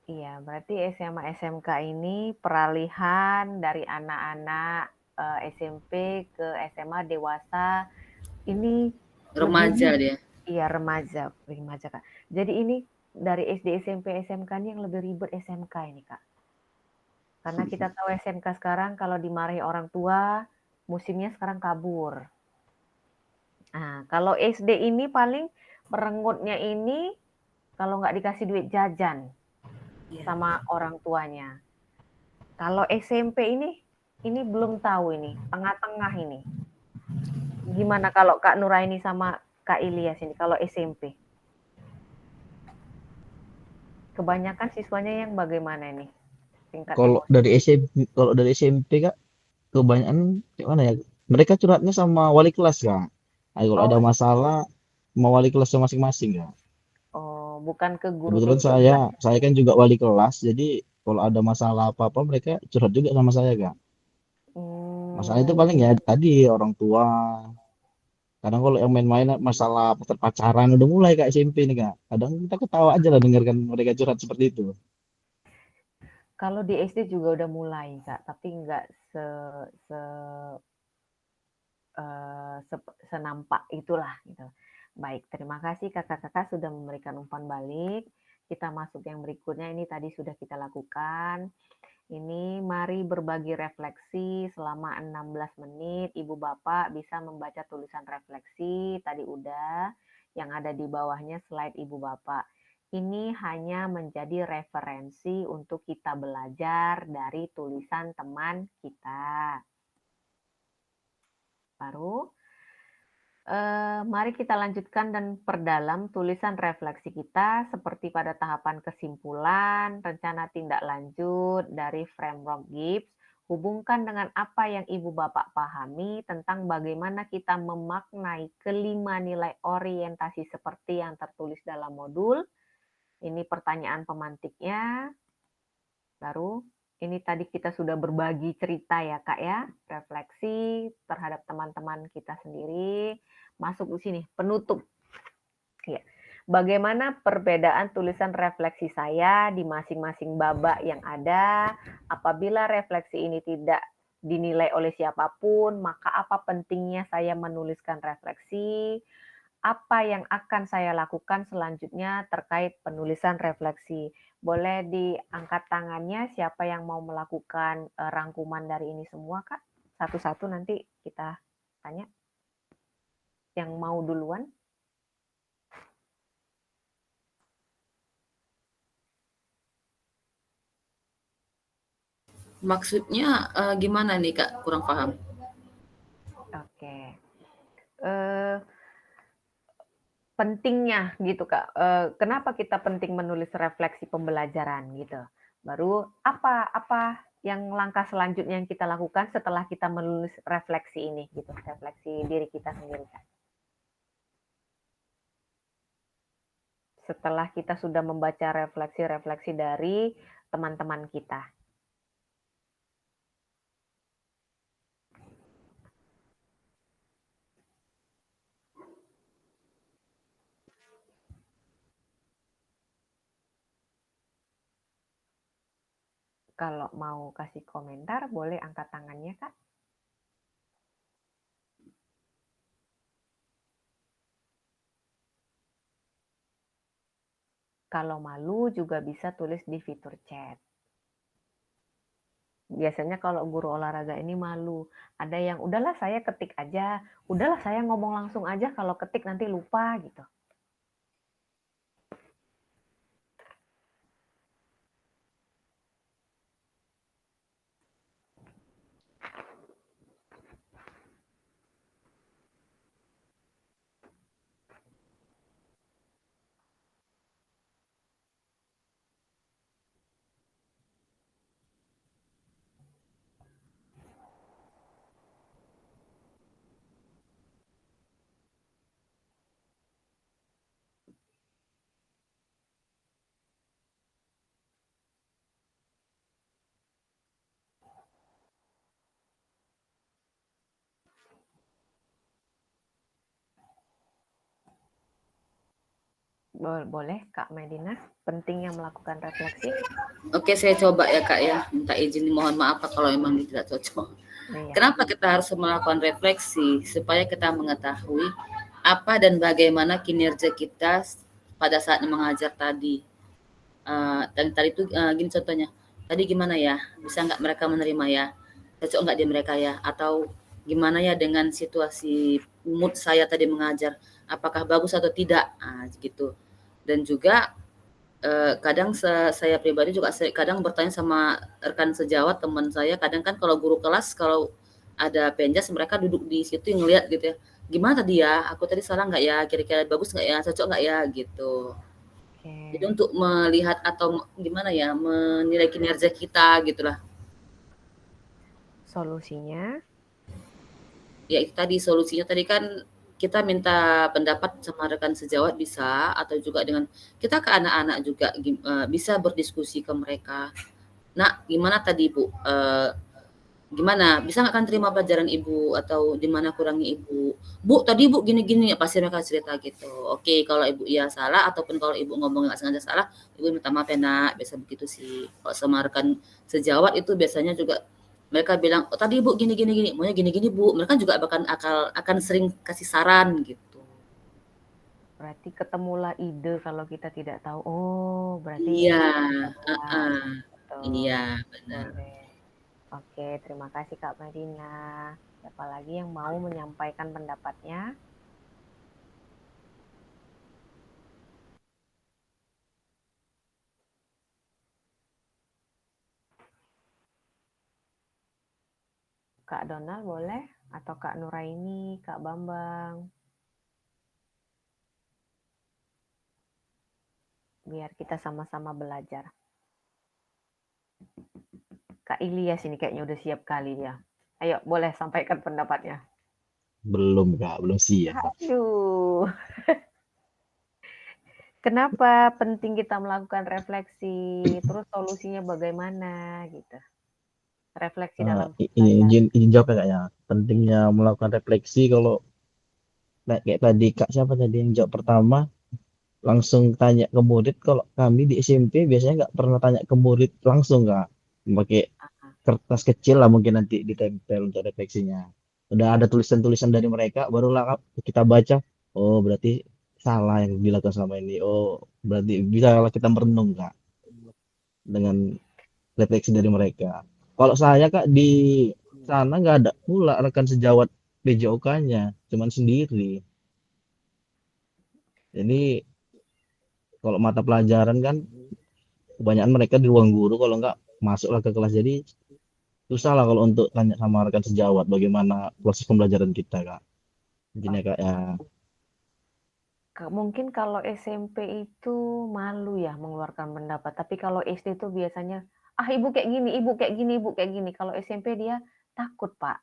iya, berarti SMA SMK ini peralihan dari anak-anak SMP ke SMA dewasa ini Remaja dia. Iya, remaja, Kak. Jadi ini dari SD, SMP, SMK nih yang lebih ribet SMK ini, Kak. Karena kita tahu SMK sekarang kalau dimarahi orang tua, musimnya sekarang kabur. Nah, kalau SD ini paling merengutnya ini kalau nggak dikasih duit jajan sama orang tuanya. Kalau SMP ini belum tahu ini, tengah-tengah ini. Gimana kalau Kak Nuraini sama Kak Ilyas ini kalau SMP? Kebanyakan siswanya yang bagaimana ini? Tingkat Kalau emosi. dari SMP Kak, kebanyakan gimana ya? Mereka curhatnya sama wali kelas Kak. Nah, kalau ada Oh, masalah sama wali kelasnya masing-masing Kak. oh, bukan ke guru Kebetulan PJ kelas. saya kan juga wali kelas, jadi kalau ada masalah apa-apa mereka curhat juga sama saya Kak. Masalah itu Hmm, paling ya tadi orang tua. Kadang kalau yang main-main masalah pacaran udah mulai Kak SMP nih Kak. Kadang kita ketawa aja lah dengarkan mereka curhat seperti itu. kalau di SD juga udah mulai, Kak, tapi nggak se se senampak itulah gitu. Baik, terima kasih Kakak-kakak sudah memberikan umpan balik. Kita masuk yang berikutnya, ini tadi sudah kita lakukan. Ini mari berbagi refleksi selama 16 menit. Ibu Bapak bisa membaca tulisan refleksi, tadi udah, yang ada di bawahnya slide Ibu Bapak. Ini hanya menjadi referensi untuk kita belajar dari tulisan teman kita. Baru, mari kita lanjutkan dan perdalam tulisan refleksi kita seperti pada tahapan kesimpulan, rencana tindak lanjut dari framework Gibbs. Hubungkan dengan apa yang Ibu Bapak pahami tentang bagaimana kita memaknai kelima nilai orientasi seperti yang tertulis dalam modul. Ini pertanyaan pemantiknya. Baru, ini tadi kita sudah berbagi cerita ya Kak ya, refleksi terhadap teman-teman kita sendiri. Masuk di sini, penutup. Ya. Bagaimana perbedaan tulisan refleksi saya di masing-masing babak yang ada? Apabila refleksi ini tidak dinilai oleh siapapun, maka apa pentingnya saya menuliskan refleksi? Apa yang akan saya lakukan selanjutnya terkait penulisan refleksi? Boleh diangkat tangannya siapa yang mau melakukan rangkuman dari ini semua, Kak? Satu-satu nanti kita tanya. Yang mau duluan? Maksudnya gimana nih Kak? Kurang paham. Oke. Pentingnya gitu Kak. Kenapa kita penting menulis refleksi pembelajaran gitu. Baru apa yang langkah selanjutnya yang kita lakukan setelah kita menulis refleksi ini gitu, refleksi diri kita sendiri Kak. Setelah kita sudah membaca refleksi-refleksi dari teman-teman kita. Kalau mau kasih komentar, boleh angkat tangannya, Kak. Kalau malu juga bisa tulis di fitur chat. Biasanya kalau guru olahraga ini malu. Ada yang, udahlah saya ketik aja, udahlah saya ngomong langsung aja, kalau ketik nanti lupa gitu. Boleh Kak Medina, pentingnya melakukan refleksi. Oke, saya coba ya Kak ya. Minta izin, mohon maaf kalau memang tidak cocok. Iya. Kenapa kita harus melakukan refleksi? Supaya kita mengetahui apa dan bagaimana kinerja kita pada saat mengajar tadi. Dan tadi itu gini contohnya, tadi gimana ya, bisa nggak mereka menerima ya, cocok nggak di mereka ya, atau gimana ya dengan situasi mood saya tadi mengajar, apakah bagus atau tidak, gitu. Dan juga kadang saya pribadi juga kadang bertanya sama rekan sejawat teman saya, kadang kan kalau guru kelas kalau ada penjas mereka duduk di situ ngelihat gitu ya, gimana tadi ya, aku tadi salah nggak ya, kira-kira bagus nggak ya, cocok nggak ya, gitu. Jadi Oke. untuk melihat atau gimana ya, menilai kinerja kita gitulah. Solusinya? Ya itu tadi solusinya tadi kan kita minta pendapat sama rekan sejawat bisa, atau juga dengan kita ke anak-anak juga bisa berdiskusi ke mereka. Nak, gimana tadi Bu? Gimana? Bisa nggak kan terima pelajaran Ibu atau di mana kurangnya Ibu? Bu, tadi Ibu gini-gini, pasti mereka cerita gitu. Oke, kalau Ibu ya salah ataupun kalau Ibu ngomong nggak sengaja salah, Ibu minta maaf ya Nak, biasa begitu sih. Kalau sama rekan sejawat itu biasanya juga mereka bilang, oh tadi Ibu gini-gini gini, maunya gini-gini Bu. Mereka juga akan sering kasih saran gitu. Berarti ketemulah ide kalau kita tidak tahu. Oh, berarti Iya, ini salah. Betul. iya benar. Boleh. Oke, terima kasih Kak Medina. Siapa lagi yang mau menyampaikan pendapatnya? Kak Donald boleh? Atau Kak Nuraini, Kak Bambang? Biar kita sama-sama belajar. Kak Ilyas ini kayaknya udah siap kali ya. Ayo, boleh sampaikan pendapatnya. Belum Kak, belum siap. Aduh. Kenapa penting kita melakukan refleksi? Terus solusinya bagaimana gitu? Refleksi dalam Ini izin jawab ya Kak ya. Pentingnya melakukan refleksi kalau kayak tadi Kak siapa tadi yang jawab pertama langsung tanya ke murid. Kalau kami di SMP biasanya nggak pernah tanya ke murid langsung Kak, pakai kertas kecil lah mungkin nanti ditempel untuk refleksinya. Udah ada tulisan-tulisan dari mereka, barulah kita baca. Oh berarti salah yang dilakukan selama ini. Oh berarti bisa kita merenung Kak dengan refleksi dari mereka. Kalau saya Kak di sana nggak ada pula rekan sejawat PJOK-nya, cuman sendiri. Jadi kalau mata pelajaran kan kebanyakan mereka di ruang guru, kalau nggak masuklah ke kelas. Jadi susah lah kalau untuk tanya sama rekan sejawat bagaimana proses pembelajaran kita Kak. Intinya Kak ya. Mungkin kalau SMP itu malu ya mengeluarkan pendapat, tapi kalau SD itu biasanya, ibu kayak gini, ibu kayak gini, ibu kayak gini. Kalau SMP dia takut Pak,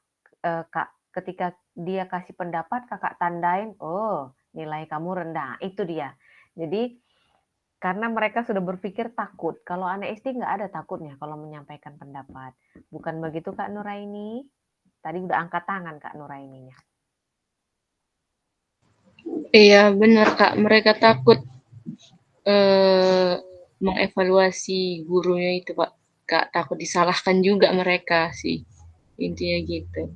Kak, ketika dia kasih pendapat Kakak tandain, oh nilai kamu rendah, itu dia. Jadi karena mereka sudah berpikir takut, kalau anak SD nggak ada takutnya kalau menyampaikan pendapat. Bukan begitu Kak Nuraini? Tadi udah angkat tangan Kak Nuraininya. Iya, benar Kak. Mereka takut mengevaluasi gurunya itu Pak. Kak, takut disalahkan juga mereka sih. Intinya gitu.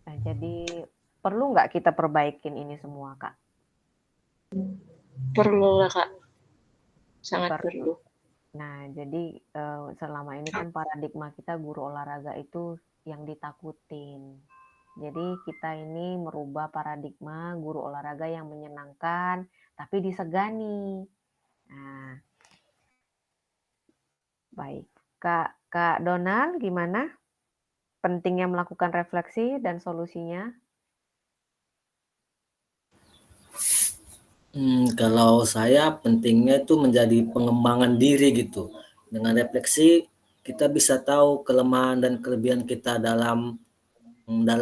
Nah, jadi perlu nggak kita perbaikin ini semua Kak? Perlu lah Kak. Sangat perlu. Nah, jadi selama ini kan paradigma kita guru olahraga itu yang ditakutin. Jadi kita ini merubah paradigma guru olahraga yang menyenangkan tapi disegani. Nah, baik. Kak Donald, gimana? Pentingnya melakukan refleksi dan solusinya? Kalau saya pentingnya itu menjadi pengembangan diri gitu. Dengan refleksi kita bisa tahu kelemahan dan kelebihan kita dalam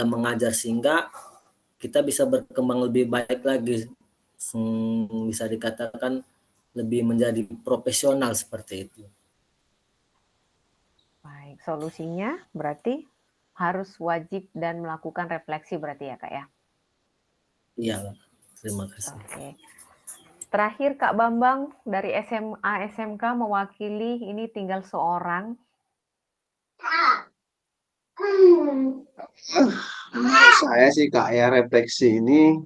mengajar sehingga kita bisa berkembang lebih baik lagi. Bisa dikatakan lebih menjadi profesional seperti itu. Baik, solusinya berarti harus wajib dan melakukan refleksi berarti ya Kak ya? Iya, terima kasih. Oke. Terakhir Kak Bambang dari SMA SMK mewakili, ini tinggal seorang. Saya sih Kak ya refleksi ini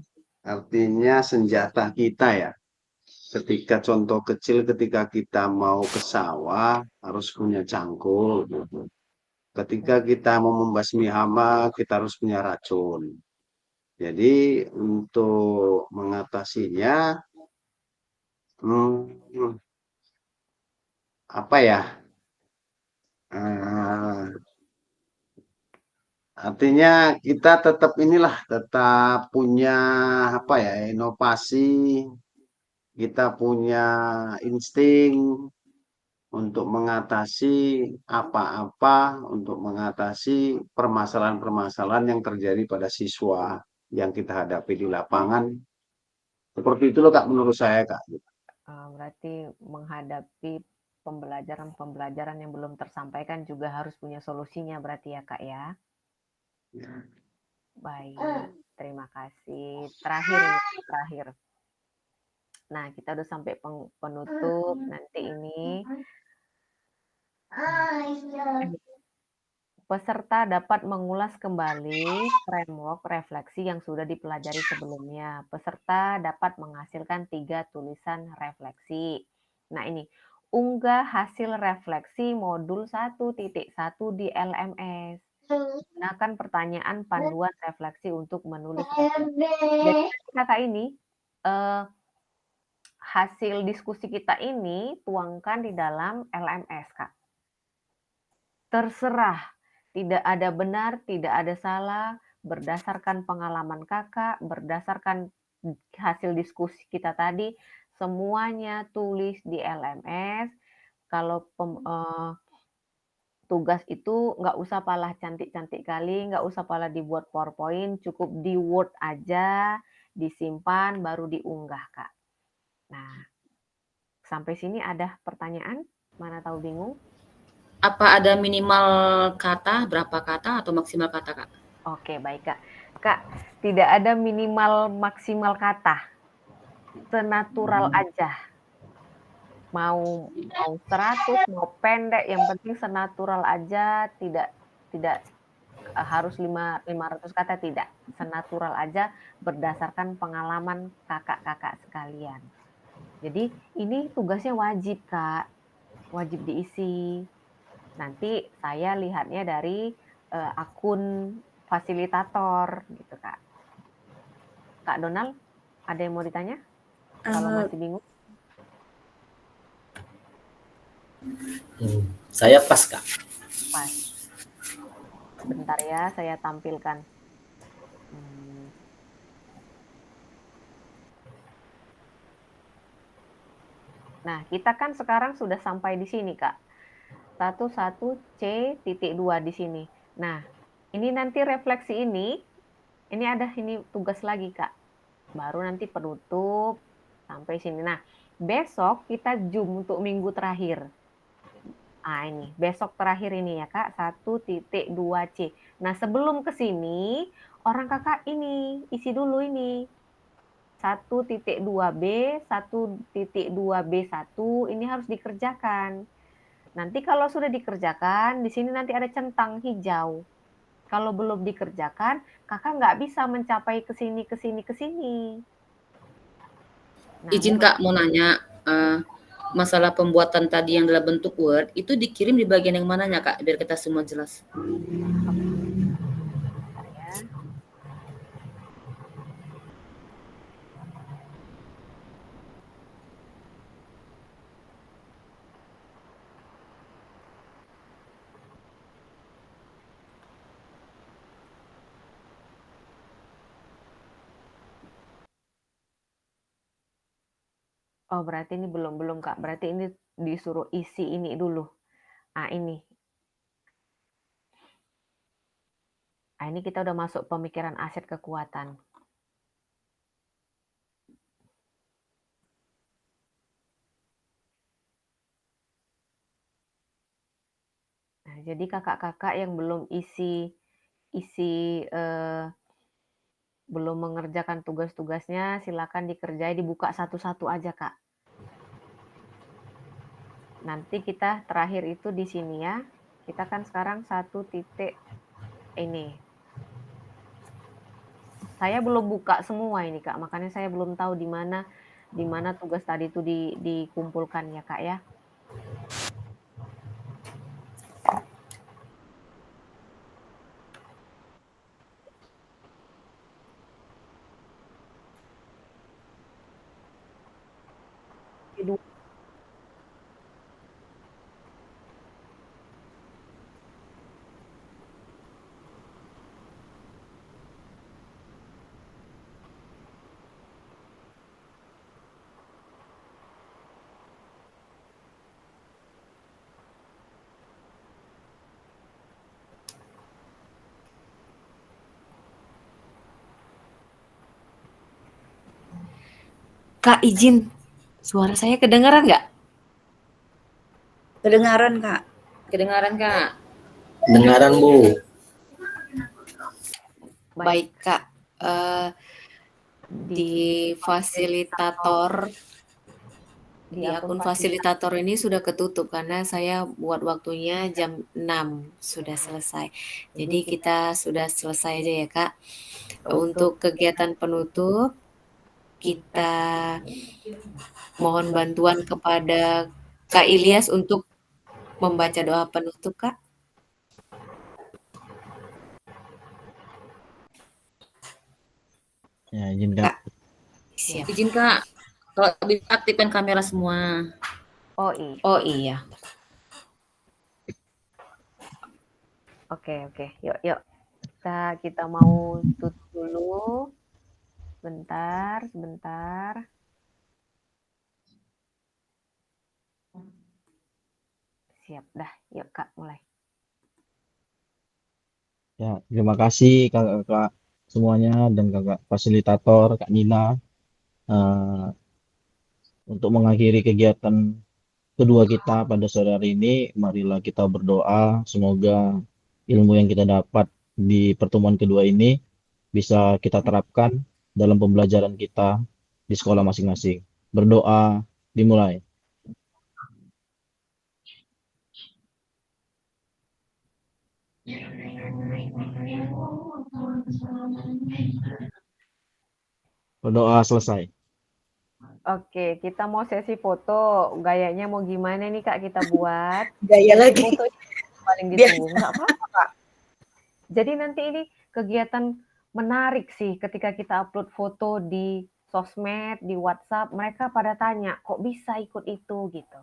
Artinya senjata kita ya. Ketika contoh kecil, ketika kita mau ke sawah harus punya cangkul. Ketika kita mau membasmi hama, kita harus punya racun. Jadi untuk mengatasinya, apa ya? Artinya kita tetap punya apa ya, inovasi, kita punya insting untuk mengatasi apa-apa, untuk mengatasi permasalahan-permasalahan yang terjadi pada siswa yang kita hadapi di lapangan. Seperti itu loh Kak, menurut saya Kak. Berarti menghadapi pembelajaran-pembelajaran yang belum tersampaikan juga harus punya solusinya berarti ya Kak ya? Baik, terima kasih. Terakhir. Nah, kita udah sampai penutup. Nanti ini peserta dapat mengulas kembali framework refleksi yang sudah dipelajari sebelumnya. Peserta dapat menghasilkan 3 tulisan refleksi. Nah, ini unggah hasil refleksi modul 1.1 di LMS. Gunakan pertanyaan panduan refleksi untuk menulis refleksi. Jadi kakak ini hasil diskusi kita ini tuangkan di dalam LMS, Kak. Terserah, tidak ada benar, tidak ada salah, berdasarkan pengalaman kakak, berdasarkan hasil diskusi kita tadi, semuanya tulis di LMS. Kalau tugas itu nggak usah palah cantik-cantik kali, nggak usah palah dibuat PowerPoint, cukup di Word aja, disimpan, baru diunggah, Kak. Nah, sampai sini ada pertanyaan? Mana tahu bingung? Apa ada minimal kata, berapa kata atau maksimal kata, Kak? Oke, baik, Kak. Kak, tidak ada minimal maksimal kata. Senatural aja. Mau 100, mau pendek, yang penting senatural aja, tidak harus 500 kata, tidak. Senatural aja berdasarkan pengalaman kakak-kakak sekalian. Jadi ini tugasnya wajib, Kak. Wajib diisi. Nanti saya lihatnya dari akun fasilitator gitu, Kak. Kak Donald, ada yang mau ditanya? Kalau masih bingung? Saya pas, Kak. Pas. Sebentar ya, saya tampilkan. Nah, kita kan sekarang sudah sampai di sini, Kak. 11C.2 di sini. Nah, ini nanti refleksi ini ada tugas lagi, Kak. Baru nanti penutup sampai sini. Nah, besok kita Zoom untuk minggu terakhir. Ini besok terakhir ini ya, Kak, 1.2C. Nah, sebelum ke sini, orang kakak ini isi dulu ini. 1.2B, 1.2B1 ini harus dikerjakan. Nanti kalau sudah dikerjakan, di sini nanti ada centang hijau. Kalau belum dikerjakan, kakak nggak bisa mencapai ke sini. Nah, Izin Kak mau nanya, masalah pembuatan tadi yang dalam bentuk Word, itu dikirim di bagian yang mananya Kak, biar kita semua jelas? Bentar ya. Oh, berarti ini belum Kak. Berarti ini disuruh isi ini dulu. Ini. Ini kita udah masuk pemikiran aset kekuatan. Nah, jadi kakak-kakak yang belum belum mengerjakan tugas-tugasnya, silakan dikerjai, dibuka satu-satu aja, Kak. Nanti kita terakhir itu di sini ya. Kita kan sekarang 1 titik ini. Saya belum buka semua ini Kak, makanya saya belum tahu di mana tugas tadi itu dikumpulkan ya Kak ya. Kedua Kak, izin. Suara saya kedengaran nggak? Kedengaran, Kak. Kedengaran, Kak? Dengaran, Bu. Baik, Kak. Di fasilitator, di akun fasilitator ini sudah ketutup karena saya buat waktunya jam 6 sudah selesai. Jadi kita sudah selesai aja ya, Kak. Untuk kegiatan penutup, kita mohon bantuan kepada Kak Ilyas untuk membaca doa penutup, Kak. Ya, izin Kak. Siap. Izin, Kak. Kalau bisa aktifkan kamera semua. Oh iya. Oke. Yuk. Kita mau tutup dulu. Sebentar. Siap dah. Yuk Kak, mulai. Ya, terima kasih kakak-kakak semuanya dan kakak fasilitator, Kak Nina, untuk mengakhiri kegiatan kedua kita pada sore hari ini. Marilah kita berdoa, semoga ilmu yang kita dapat di pertemuan kedua ini bisa kita terapkan dalam pembelajaran kita di sekolah masing-masing. Berdoa, dimulai. Berdoa selesai. Oke, kita mau sesi foto. Gayanya mau gimana nih Kak kita buat? Gaya lagi. Foto paling ditunggu. Nggak apa-apa Kak. Jadi nanti ini kegiatan menarik sih ketika kita upload foto di sosmed, di WhatsApp. Mereka pada tanya, kok bisa ikut itu gitu.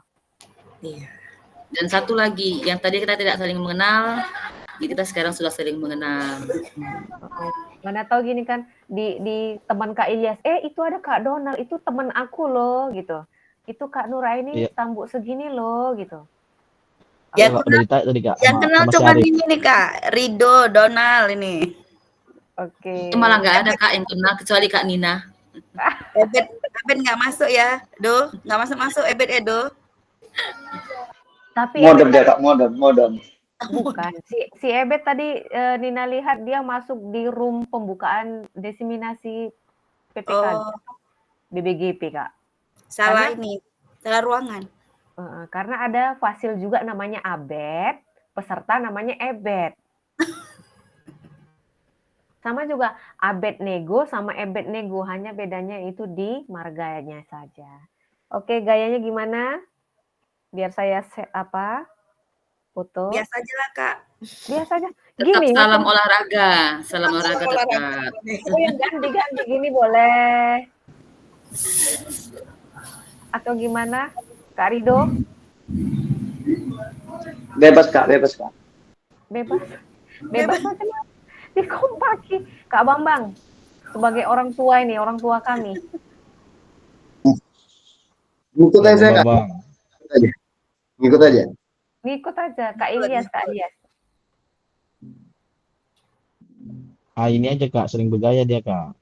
Iya. Dan satu lagi, yang tadi kita tidak saling mengenal, kita sekarang sudah saling mengenal. Mana tahu gini kan di teman Kak Ilyas, itu ada Kak Donald, itu teman aku loh gitu. Itu Kak Nuraini tambuk segini loh gitu. Yang udah ditanya tadi Kak. Yang kenal cuma ini nih Kak, Rido, Donald ini. Oke. Malah nggak ada Kak yang kenal kecuali Kak Nina. Ebet nggak masuk ya, Do? Nggak masuk Ebet Do? Tapi modem dia Kak, modem. Bukan, si Ebet tadi Nina lihat dia masuk di room pembukaan desiminasi PPK BBGP Kak. Salah ruangan. Karena ada fasil juga namanya Abed, peserta namanya Ebet. Sama juga Abednego sama Ebednego, hanya bedanya itu di marganya saja. Oke, gayanya gimana? Biar saya foto. Biasa aja lah Kak. Biasa aja. Tetap Gini, salam olahraga, salam olahraga tetap. Oh yang ganti gini boleh. Atau gimana, Kak Rido? Bebas Kak. Bebas macam dikompaki. Kak Bambang, sebagai orang tua ini, orang tua kami. Ngikut aja Kak. Ngikut aja, Kak Ilyas. Ini aja Kak, sering bergaya dia Kak.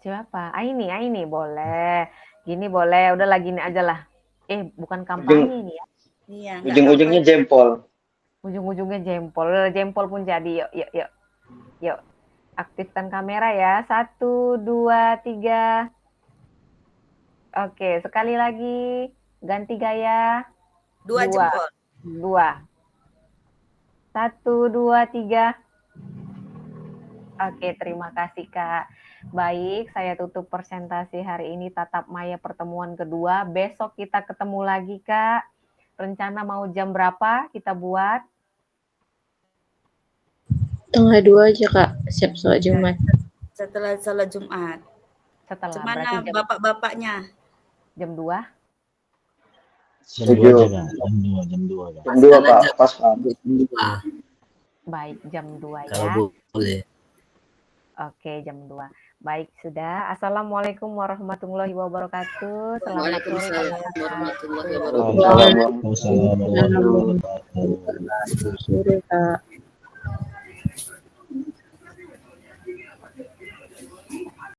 Siapa? Aini boleh. Gini boleh, udah lagi ini aja lah. Bukan kampanye ini ya. Iya. Ujung-ujungnya jempol. Ujung-ujungnya jempol pun jadi. Yuk. Aktifkan kamera ya. 1, 2, 3. Oke, sekali lagi. Ganti gaya. 2 jempol. 2. 1, 2, 3. Oke, terima kasih Kak. Baik, saya tutup presentasi hari ini Tatap Maya pertemuan kedua. Besok kita ketemu lagi Kak. Rencana mau jam berapa kita buat? Setengah 2 aja Kak, siap sholat Jumat. Setelah salat Jumat. Setelah, Gimana berarti bapak-bapaknya? jam 2? Jam 2 aja Kak, jam 2 Kak. Jam 2 Pak, pas Pak. Baik, jam 2 ya. Kalau boleh. Oke, jam 2. Baik, sudah. Assalamualaikum warahmatullahi wabarakatuh. Selamat sore. Waalaikumsalam warahmatullahi wabarakatuh. Waalaikumsalam warahmatullahi wabarakatuh. Sore Kak.